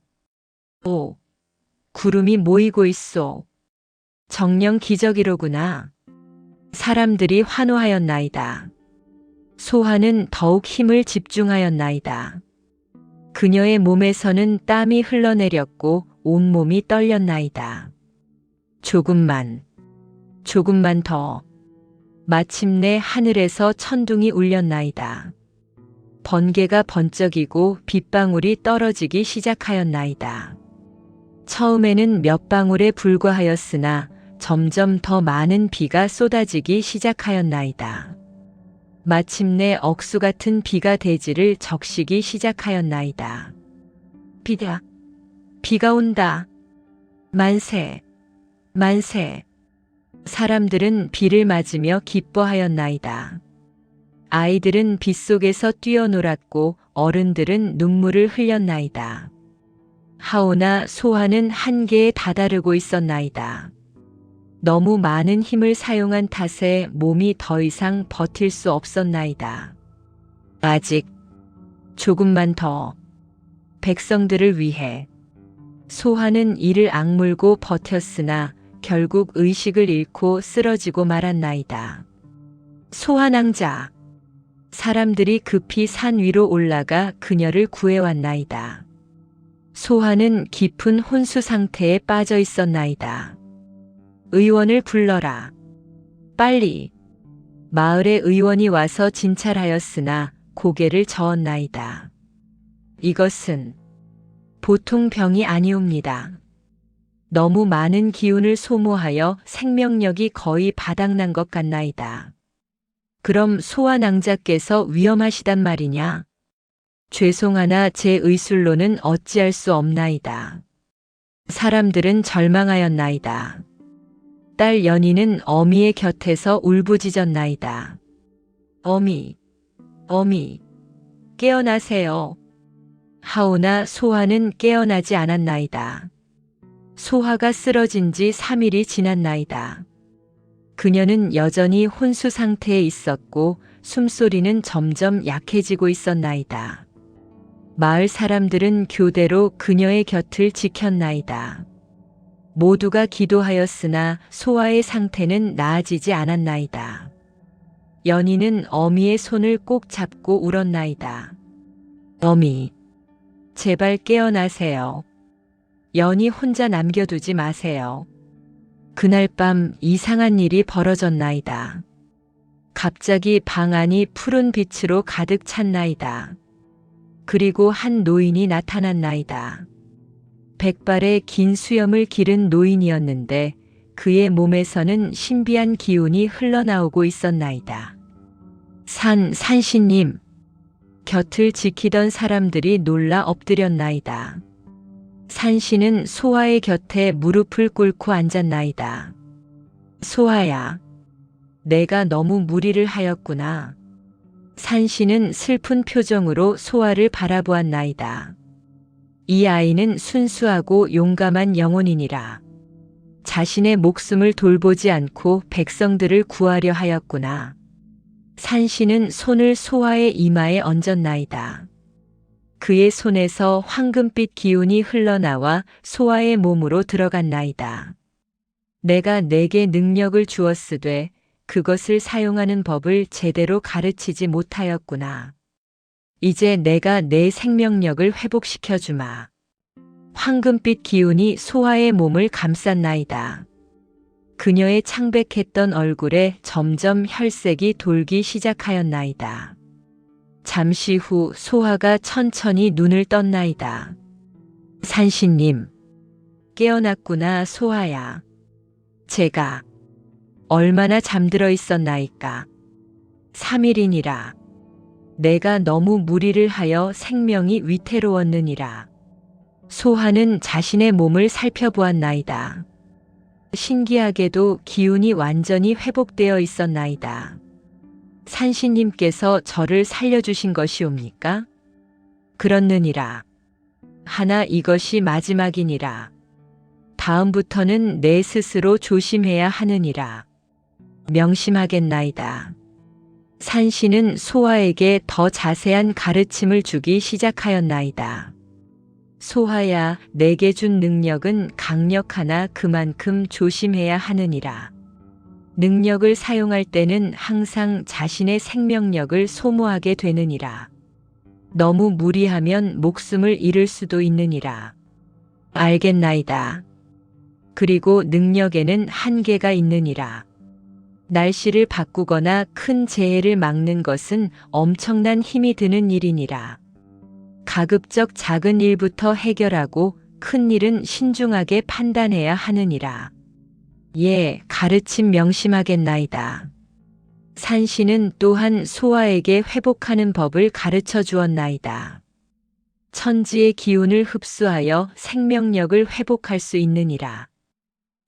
오, 구름이 모이고 있소. 정녕 기적이로구나. 사람들이 환호하였나이다. 소화는 더욱 힘을 집중하였나이다. 그녀의 몸에서는 땀이 흘러내렸고 온몸이 떨렸나이다. 조금만 더. 마침내 하늘에서 천둥이 울렸나이다. 번개가 번쩍이고 빗방울이 떨어지기 시작하였나이다. 처음에는 몇 방울에 불과하였으나 점점 더 많은 비가 쏟아지기 시작하였나이다. 마침내 억수 같은 비가 대지를 적시기 시작하였나이다. 비가 온다. 만세. 사람들은 비를 맞으며 기뻐하였나이다. 아이들은 빗속에서 뛰어놀았고 어른들은 눈물을 흘렸나이다. 하오나 소화는 한계에 다다르고 있었나이다. 너무 많은 힘을 사용한 탓에 몸이 더 이상 버틸 수 없었나이다. 아직 조금만 더. 백성들을 위해. 소화는 이를 악물고 버텼으나 결국 의식을 잃고 쓰러지고 말았나이다. 소환왕자. 사람들이 급히 산 위로 올라가 그녀를 구해왔나이다. 소화는 깊은 혼수 상태에 빠져 있었나이다. 의원을 불러라. 빨리. 마을의 의원이 와서 진찰하였으나 고개를 저었나이다. 이것은 보통 병이 아니옵니다. 너무 많은 기운을 소모하여 생명력이 거의 바닥난 것 같나이다. 그럼 소환왕자께서 위험하시단 말이냐? 죄송하나 제 의술로는 어찌할 수 없나이다. 사람들은 절망하였나이다. 딸 연희는 어미의 곁에서 울부짖었나이다. 어미, 깨어나세요. 하오나 소화는 깨어나지 않았나이다. 소화가 쓰러진 지 3일이 지났나이다. 그녀는 여전히 혼수 상태에 있었고 숨소리는 점점 약해지고 있었나이다. 마을 사람들은 교대로 그녀의 곁을 지켰나이다. 모두가 기도하였으나 소화의 상태는 나아지지 않았나이다. 연희는 어미의 손을 꼭 잡고 울었나이다. 어미, 제발 깨어나세요. 연희 혼자 남겨두지 마세요. 그날 밤 이상한 일이 벌어졌나이다. 갑자기 방 안이 푸른 빛으로 가득 찼나이다. 그리고 한 노인이 나타났나이다. 백발의 긴 수염을 기른 노인이었는데 그의 몸에서는 신비한 기운이 흘러나오고 있었나이다. 산신님. 곁을 지키던 사람들이 놀라 엎드렸나이다. 산신은 소화의 곁에 무릎을 꿇고 앉았나이다. 소화야, 내가 너무 무리를 하였구나. 산신은 슬픈 표정으로 소화를 바라보았나이다. 이 아이는 순수하고 용감한 영혼이니라. 자신의 목숨을 돌보지 않고 백성들을 구하려 하였구나. 산신은 손을 소화의 이마에 얹었나이다. 그의 손에서 황금빛 기운이 흘러나와 소화의 몸으로 들어갔나이다. 내가 내게 능력을 주었으되 그것을 사용하는 법을 제대로 가르치지 못하였구나. 이제 내가 내 생명력을 회복시켜 주마. 황금빛 기운이 소화의 몸을 감쌌나이다. 그녀의 창백했던 얼굴에 점점 혈색이 돌기 시작하였나이다. 잠시 후 소화가 천천히 눈을 떴나이다. 산신님, 깨어났구나 소화야. 제가 얼마나 잠들어 있었나이까. 3일이니라. 내가 너무 무리를 하여 생명이 위태로웠느니라. 소화는 자신의 몸을 살펴보았나이다. 신기하게도 기운이 완전히 회복되어 있었나이다. 산신님께서 저를 살려주신 것이옵니까? 그렇느니라. 하나 이것이 마지막이니라. 다음부터는 내 스스로 조심해야 하느니라. 명심하겠나이다. 산신은 소화에게 더 자세한 가르침을 주기 시작하였나이다. 소화야, 내게 준 능력은 강력하나 그만큼 조심해야 하느니라. 능력을 사용할 때는 항상 자신의 생명력을 소모하게 되느니라. 너무 무리하면 목숨을 잃을 수도 있느니라. 알겠나이다. 그리고 능력에는 한계가 있느니라. 날씨를 바꾸거나 큰 재해를 막는 것은 엄청난 힘이 드는 일이니라. 가급적 작은 일부터 해결하고 큰 일은 신중하게 판단해야 하느니라. 예, 가르침 명심하겠나이다. 산신은 또한 소화에게 회복하는 법을 가르쳐 주었나이다. 천지의 기운을 흡수하여 생명력을 회복할 수 있느니라.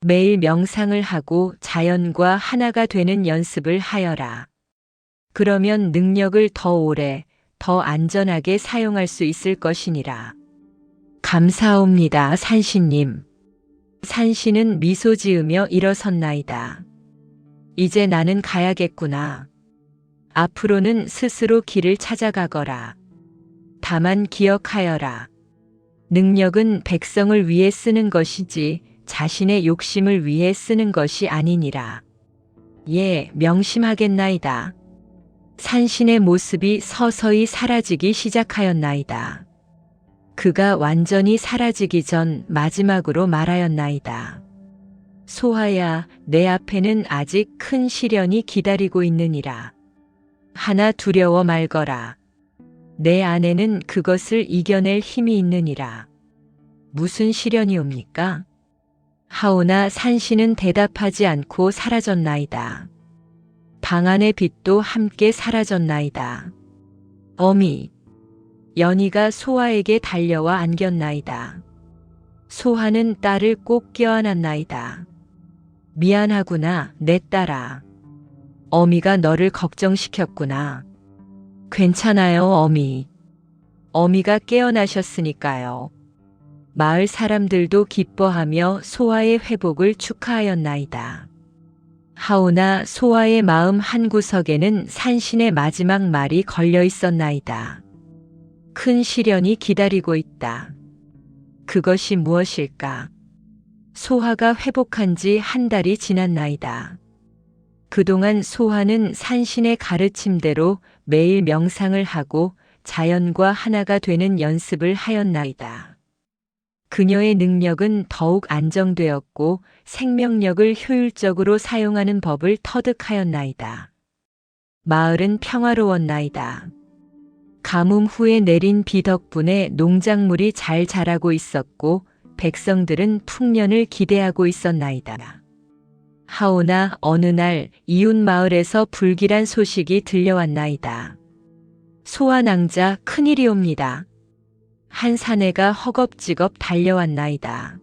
매일 명상을 하고 자연과 하나가 되는 연습을 하여라. 그러면 능력을 더 오래, 더 안전하게 사용할 수 있을 것이니라. 감사옵니다, 산신님. 산신은 미소 지으며 일어섰나이다. 이제 나는 가야겠구나. 앞으로는 스스로 길을 찾아가거라. 다만 기억하여라. 능력은 백성을 위해 쓰는 것이지 자신의 욕심을 위해 쓰는 것이 아니니라. 예, 명심하겠나이다. 산신의 모습이 서서히 사라지기 시작하였나이다. 그가 완전히 사라지기 전 마지막으로 말하였나이다. 소화야, 내 앞에는 아직 큰 시련이 기다리고 있느니라. 하나 두려워 말거라. 내 안에는 그것을 이겨낼 힘이 있느니라. 무슨 시련이옵니까? 하오나 산신은 대답하지 않고 사라졌나이다. 방 안의 빛도 함께 사라졌나이다. 어미, 연희가 소화에게 달려와 안겼나이다. 소화는 딸을 꼭 껴안았나이다. 미안하구나, 내 딸아. 어미가 너를 걱정시켰구나. 괜찮아요, 어미. 어미가 깨어나셨으니까요. 마을 사람들도 기뻐하며 소화의 회복을 축하하였나이다. 하오나 소화의 마음 한구석에는 산신의 마지막 말이 걸려 있었나이다. 큰 시련이 기다리고 있다. 그것이 무엇일까? 소화가 회복한 지 한 달이 지났나이다. 그동안 소화는 산신의 가르침대로 매일 명상을 하고 자연과 하나가 되는 연습을 하였나이다. 그녀의 능력은 더욱 안정되었고 생명력을 효율적으로 사용하는 법을 터득하였나이다. 마을은 평화로웠나이다. 가뭄 후에 내린 비 덕분에 농작물이 잘 자라고 있었고 백성들은 풍년을 기대하고 있었나이다. 하오나 어느 날 이웃 마을에서 불길한 소식이 들려왔나이다. 소환왕자 큰일이옵니다. 한 사내가 허겁지겁 달려왔나이다.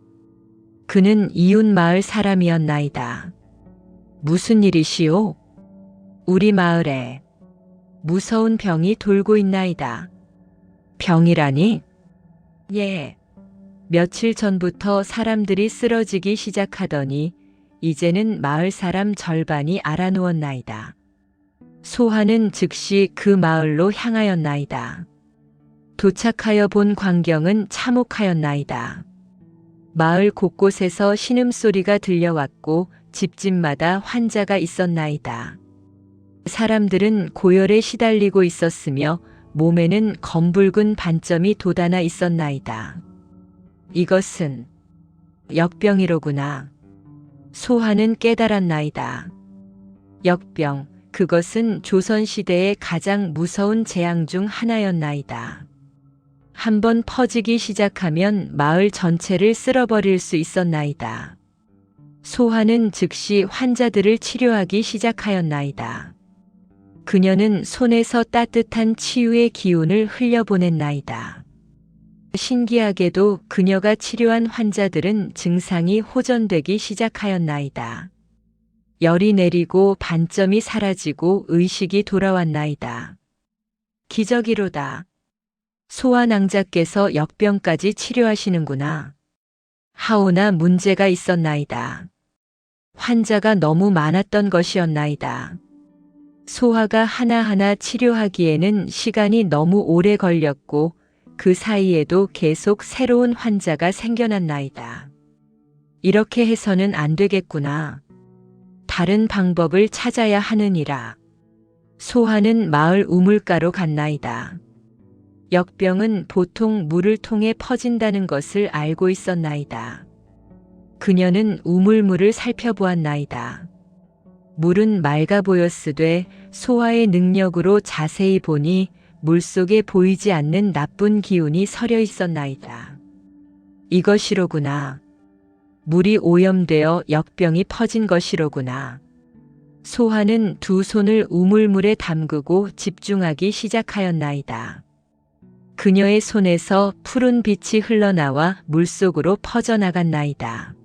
그는 이웃 마을 사람이었나이다. 무슨 일이시오? 우리 마을에 무서운 병이 돌고 있나이다. 병이라니? 예. 며칠 전부터 사람들이 쓰러지기 시작하더니 이제는 마을 사람 절반이 알아누웠나이다. 소하는 즉시 그 마을로 향하였나이다. 도착하여 본 광경은 참혹하였나이다. 마을 곳곳에서 신음소리가 들려왔고 집집마다 환자가 있었나이다. 사람들은 고열에 시달리고 있었으며 몸에는 검붉은 반점이 돋아나 있었나이다. 이것은 역병이로구나. 소하는 깨달았나이다. 역병, 그것은 조선시대의 가장 무서운 재앙 중 하나였나이다. 한번 퍼지기 시작하면 마을 전체를 쓸어버릴 수 있었나이다. 소화는 즉시 환자들을 치료하기 시작하였나이다. 그녀는 손에서 따뜻한 치유의 기운을 흘려보냈나이다. 신기하게도 그녀가 치료한 환자들은 증상이 호전되기 시작하였나이다. 열이 내리고 반점이 사라지고 의식이 돌아왔나이다. 기적이로다. 소아낭자께서 역병까지 치료하시는구나. 하오나 문제가 있었나이다. 환자가 너무 많았던 것이었나이다. 소아가 하나하나 치료하기에는 시간이 너무 오래 걸렸고 그 사이에도 계속 새로운 환자가 생겨났나이다. 이렇게 해서는 안 되겠구나. 다른 방법을 찾아야 하느니라. 소아는 마을 우물가로 갔나이다. 역병은 보통 물을 통해 퍼진다는 것을 알고 있었나이다. 그녀는 우물물을 살펴보았나이다. 물은 맑아 보였으되 소아의 능력으로 자세히 보니 물속에 보이지 않는 나쁜 기운이 서려 있었나이다. 이것이로구나. 물이 오염되어 역병이 퍼진 것이로구나. 소아는 두 손을 우물물에 담그고 집중하기 시작하였나이다. 그녀의 손에서 푸른 빛이 흘러나와 물속으로 퍼져나갔나이다.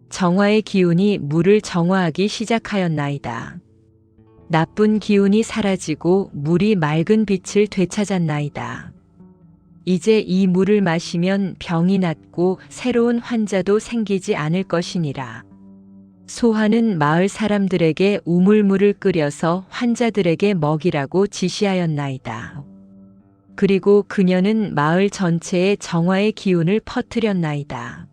정화의 기운이 물을 정화하기 시작하였나이다. 나쁜 기운이 사라지고 물이 맑은 빛을 되찾았나이다. 이제 이 물을 마시면 병이 낫고 새로운 환자도 생기지 않을 것이니라. 소아는 마을 사람들에게 우물물을 끓여서 환자들에게 먹이라고 지시하였나이다. 그리고 그녀는 마을 전체에 정화의 기운을 퍼뜨렸나이다.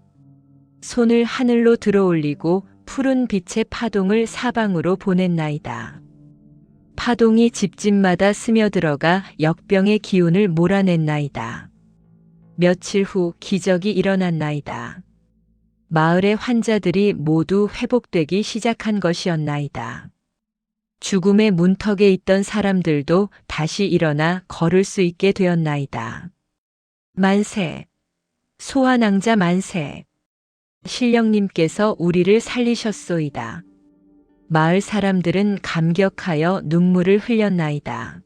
손을 하늘로 들어올리고 푸른 빛의 파동을 사방으로 보냈나이다. 파동이 집집마다 스며들어가 역병의 기운을 몰아냈나이다. 며칠 후 기적이 일어났나이다. 마을의 환자들이 모두 회복되기 시작한 것이었나이다. 죽음의 문턱에 있던 사람들도 다시 일어나 걸을 수 있게 되었나이다. 만세! 소아낭자 만세! 신령님께서 우리를 살리셨소이다. 마을 사람들은 감격하여 눈물을 흘렸나이다.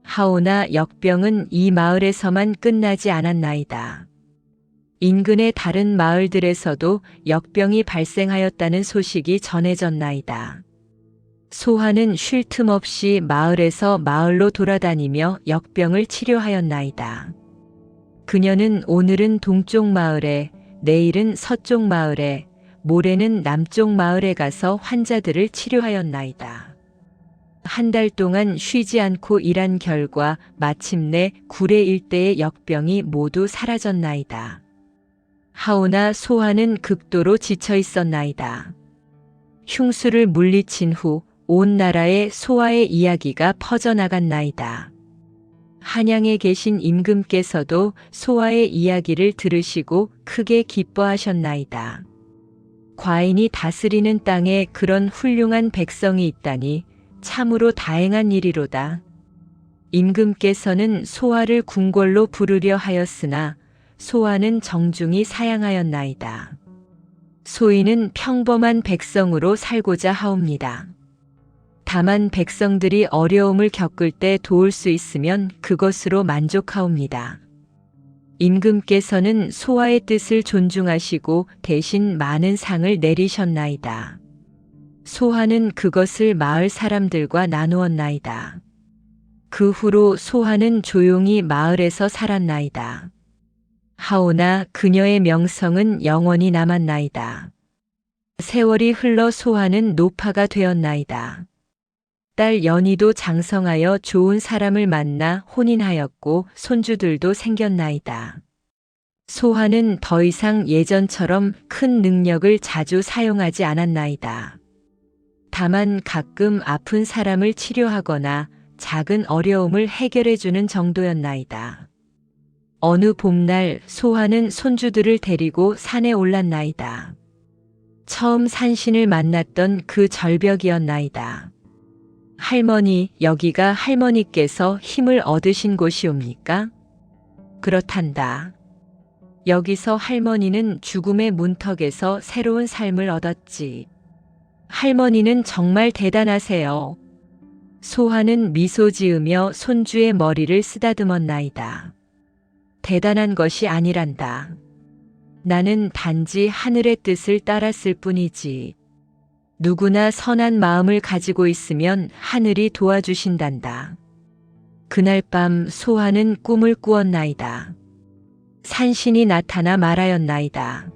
하오나 역병은 이 마을에서만 끝나지 않았나이다. 인근의 다른 마을들에서도 역병이 발생하였다는 소식이 전해졌나이다. 소아는 쉴 틈 없이 마을에서 마을로 돌아다니며 역병을 치료하였나이다. 그녀는 오늘은 동쪽 마을에, 내일은 서쪽 마을에, 모레는 남쪽 마을에 가서 환자들을 치료하였나이다. 한 달 동안 쉬지 않고 일한 결과 마침내 구례 일대의 역병이 모두 사라졌나이다. 하오나 소아는 극도로 지쳐 있었나이다. 흉수를 물리친 후 온 나라에 소아의 이야기가 퍼져나갔나이다. 한양에 계신 임금께서도 소아의 이야기를 들으시고 크게 기뻐하셨나이다. 과인이 다스리는 땅에 그런 훌륭한 백성이 있다니 참으로 다행한 일이로다. 임금께서는 소아를 궁궐로 부르려 하였으나 소아는 정중히 사양하였나이다. 소인은 평범한 백성으로 살고자 하옵니다. 다만 백성들이 어려움을 겪을 때 도울 수 있으면 그것으로 만족하옵니다. 임금께서는 소아의 뜻을 존중하시고 대신 많은 상을 내리셨나이다. 소아는 그것을 마을 사람들과 나누었나이다. 그 후로 소아는 조용히 마을에서 살았나이다. 하오나 그녀의 명성은 영원히 남았나이다. 세월이 흘러 소아는 노파가 되었나이다. 딸 연희도 장성하여 좋은 사람을 만나 혼인하였고 손주들도 생겼나이다. 소아는 더 이상 예전처럼 큰 능력을 자주 사용하지 않았나이다. 다만 가끔 아픈 사람을 치료하거나 작은 어려움을 해결해주는 정도였나이다. 어느 봄날 소아는 손주들을 데리고 산에 올랐나이다. 처음 산신을 만났던 그 절벽이었나이다. 할머니, 여기가 할머니께서 힘을 얻으신 곳이옵니까? 그렇단다. 여기서 할머니는 죽음의 문턱에서 새로운 삶을 얻었지. 할머니는 정말 대단하세요. 소화는 미소 지으며 손주의 머리를 쓰다듬었나이다. 대단한 것이 아니란다. 나는 단지 하늘의 뜻을 따랐을 뿐이지. 누구나 선한 마음을 가지고 있으면 하늘이 도와주신단다. 그날 밤 소화는 꿈을 꾸었나이다. 산신이 나타나 말하였나이다.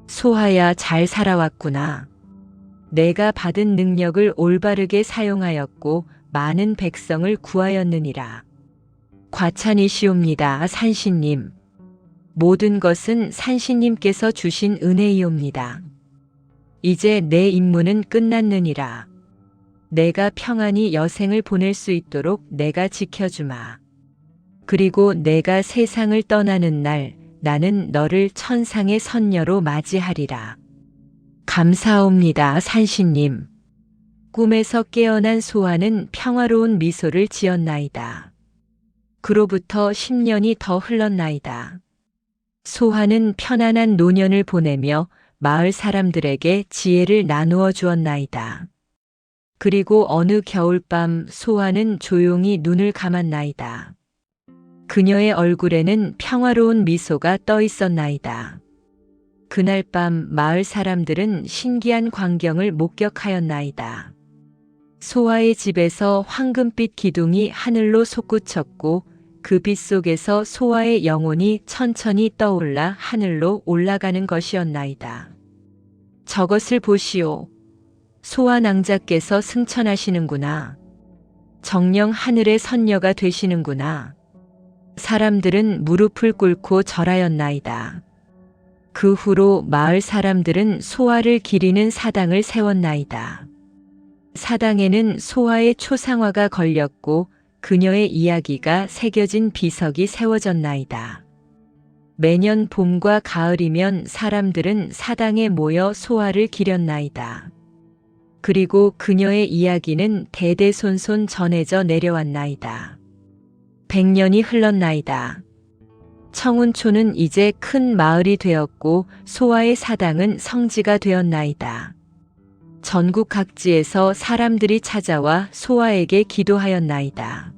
소화야, 잘 살아왔구나. 내가 받은 능력을 올바르게 사용하였고 많은 백성을 구하였느니라. 과찬이시옵니다, 산신님. 모든 것은 산신님께서 주신 은혜이옵니다. 이제 내 임무는 끝났느니라. 내가 평안히 여생을 보낼 수 있도록 내가 지켜주마. 그리고 내가 세상을 떠나는 날 나는 너를 천상의 선녀로 맞이하리라. 감사옵니다, 산신님. 꿈에서 깨어난 소화는 평화로운 미소를 지었나이다. 그로부터 10년이 더 흘렀나이다. 소화는 편안한 노년을 보내며 마을 사람들에게 지혜를 나누어 주었나이다. 그리고 어느 겨울밤 소화는 조용히 눈을 감았나이다. 그녀의 얼굴에는 평화로운 미소가 떠 있었나이다. 그날 밤 마을 사람들은 신기한 광경을 목격하였나이다. 소화의 집에서 황금빛 기둥이 하늘로 솟구쳤고 그 빛 속에서 소화의 영혼이 천천히 떠올라 하늘로 올라가는 것이었나이다. 저것을 보시오. 소화 낭자께서 승천하시는구나. 정녕 하늘의 선녀가 되시는구나. 사람들은 무릎을 꿇고 절하였나이다. 그 후로 마을 사람들은 소화를 기리는 사당을 세웠나이다. 사당에는 소화의 초상화가 걸렸고 그녀의 이야기가 새겨진 비석이 세워졌나이다. 매년 봄과 가을이면 사람들은 사당에 모여 소화를 기렸나이다. 그리고 그녀의 이야기는 대대손손 전해져 내려왔나이다. 100년이 흘렀나이다. 청운초는 이제 큰 마을이 되었고 소화의 사당은 성지가 되었나이다. 전국 각지에서 사람들이 찾아와 소화에게 기도하였나이다.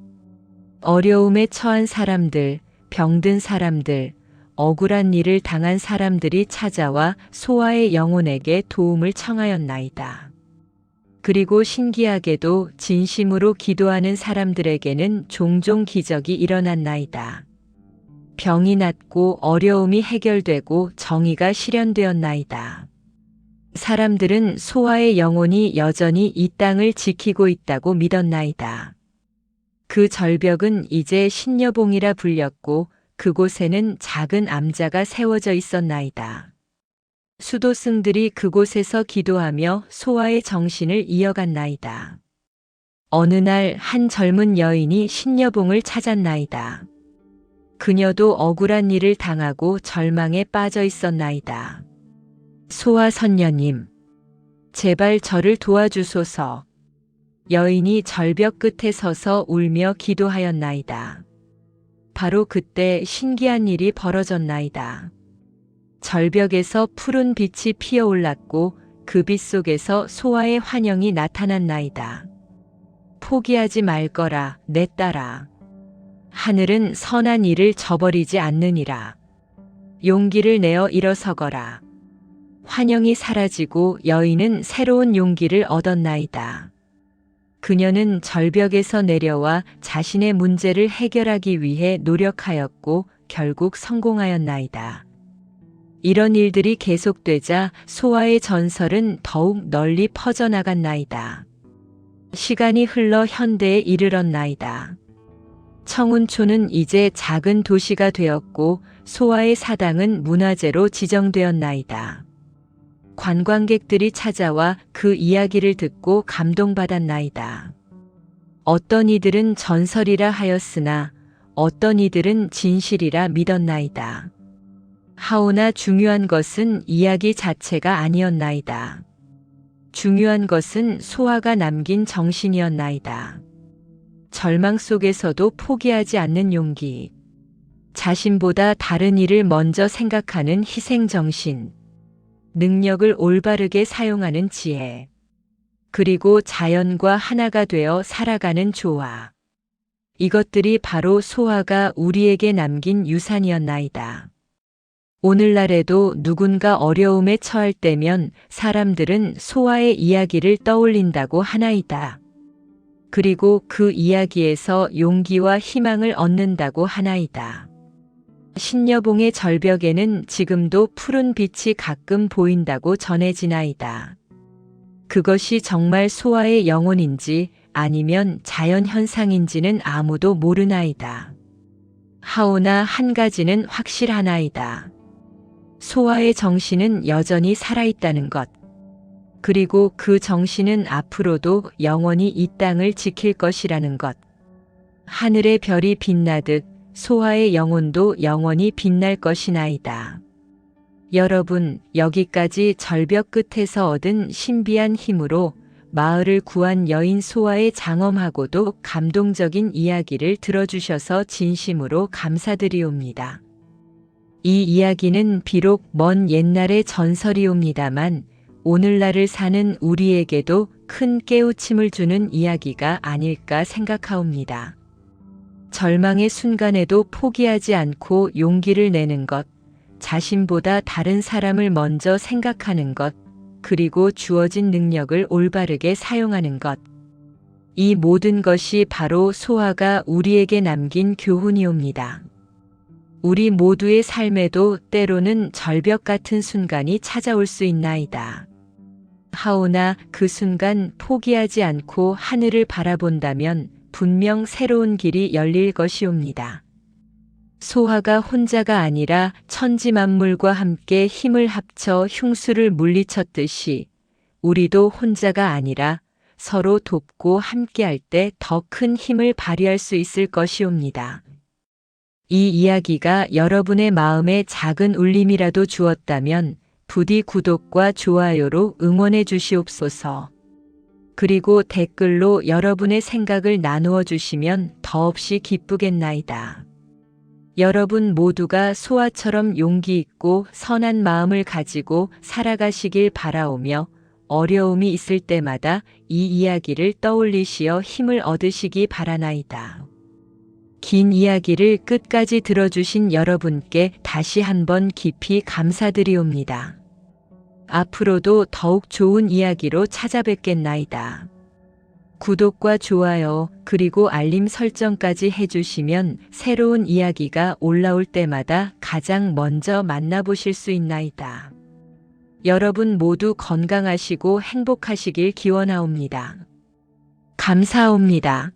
어려움에 처한 사람들, 병든 사람들, 억울한 일을 당한 사람들이 찾아와 소화의 영혼에게 도움을 청하였나이다. 그리고 신기하게도 진심으로 기도하는 사람들에게는 종종 기적이 일어났나이다. 병이 낫고 어려움이 해결되고 정의가 실현되었나이다. 사람들은 소화의 영혼이 여전히 이 땅을 지키고 있다고 믿었나이다. 그 절벽은 이제 신녀봉이라 불렸고 그곳에는 작은 암자가 세워져 있었나이다. 수도승들이 그곳에서 기도하며 소화의 정신을 이어갔나이다. 어느 날 한 젊은 여인이 신녀봉을 찾았나이다. 그녀도 억울한 일을 당하고 절망에 빠져 있었나이다. 소화 선녀님, 제발 저를 도와주소서. 여인이 절벽 끝에 서서 울며 기도하였나이다. 바로 그때 신기한 일이 벌어졌나이다. 절벽에서 푸른 빛이 피어올랐고 그 빛 속에서 소화의 환영이 나타났나이다. 포기하지 말거라, 내 딸아. 하늘은 선한 일을 저버리지 않느니라. 용기를 내어 일어서거라. 환영이 사라지고 여인은 새로운 용기를 얻었나이다. 그녀는 절벽에서 내려와 자신의 문제를 해결하기 위해 노력하였고 결국 성공하였나이다. 이런 일들이 계속되자 소화의 전설은 더욱 널리 퍼져나갔나이다. 시간이 흘러 현대에 이르렀나이다. 청운초는 이제 작은 도시가 되었고 소화의 사당은 문화재로 지정되었나이다. 관광객들이 찾아와 그 이야기를 듣고 감동받았나이다. 어떤 이들은 전설이라 하였으나 어떤 이들은 진실이라 믿었나이다. 하오나 중요한 것은 이야기 자체가 아니었나이다. 중요한 것은 소아가 남긴 정신이었나이다. 절망 속에서도 포기하지 않는 용기. 자신보다 다른 이를 먼저 생각하는 희생정신. 능력을 올바르게 사용하는 지혜. 그리고 자연과 하나가 되어 살아가는 조화. 이것들이 바로 소아가 우리에게 남긴 유산이었나이다. 오늘날에도 누군가 어려움에 처할 때면 사람들은 소아의 이야기를 떠올린다고 하나이다. 그리고 그 이야기에서 용기와 희망을 얻는다고 하나이다. 신여봉의 절벽에는 지금도 푸른 빛이 가끔 보인다고 전해지나이다. 그것이 정말 소아의 영혼인지 아니면 자연현상인지는 아무도 모르나이다. 하오나 한 가지는 확실하나이다. 소아의 정신은 여전히 살아있다는 것. 그리고 그 정신은 앞으로도 영원히 이 땅을 지킬 것이라는 것. 하늘의 별이 빛나듯 소아의 영혼도 영원히 빛날 것이나이다. 여러분, 여기까지 절벽 끝에서 얻은 신비한 힘으로 마을을 구한 여인 소아의 장엄하고도 감동적인 이야기를 들어주셔서 진심으로 감사드리옵니다. 이 이야기는 비록 먼 옛날의 전설이옵니다만 오늘날을 사는 우리에게도 큰 깨우침을 주는 이야기가 아닐까 생각하옵니다. 절망의 순간에도 포기하지 않고 용기를 내는 것, 자신보다 다른 사람을 먼저 생각하는 것, 그리고 주어진 능력을 올바르게 사용하는 것. 이 모든 것이 바로 소아가 우리에게 남긴 교훈이옵니다. 우리 모두의 삶에도 때로는 절벽 같은 순간이 찾아올 수 있나이다. 하오나 그 순간 포기하지 않고 하늘을 바라본다면 분명 새로운 길이 열릴 것이옵니다. 소아가 혼자가 아니라 천지 만물과 함께 힘을 합쳐 흉수를 물리쳤듯이 우리도 혼자가 아니라 서로 돕고 함께할 때 더 큰 힘을 발휘할 수 있을 것이옵니다. 이 이야기가 여러분의 마음에 작은 울림이라도 주었다면 부디 구독과 좋아요로 응원해 주시옵소서. 그리고 댓글로 여러분의 생각을 나누어 주시면 더없이 기쁘겠나이다. 여러분 모두가 소아처럼 용기 있고 선한 마음을 가지고 살아가시길 바라오며 어려움이 있을 때마다 이 이야기를 떠올리시어 힘을 얻으시기 바라나이다. 긴 이야기를 끝까지 들어주신 여러분께 다시 한번 깊이 감사드리옵니다. 앞으로도 더욱 좋은 이야기로 찾아뵙겠나이다. 구독과 좋아요 그리고 알림 설정까지 해주시면 새로운 이야기가 올라올 때마다 가장 먼저 만나보실 수 있나이다. 여러분 모두 건강하시고 행복하시길 기원하옵니다. 감사합니다.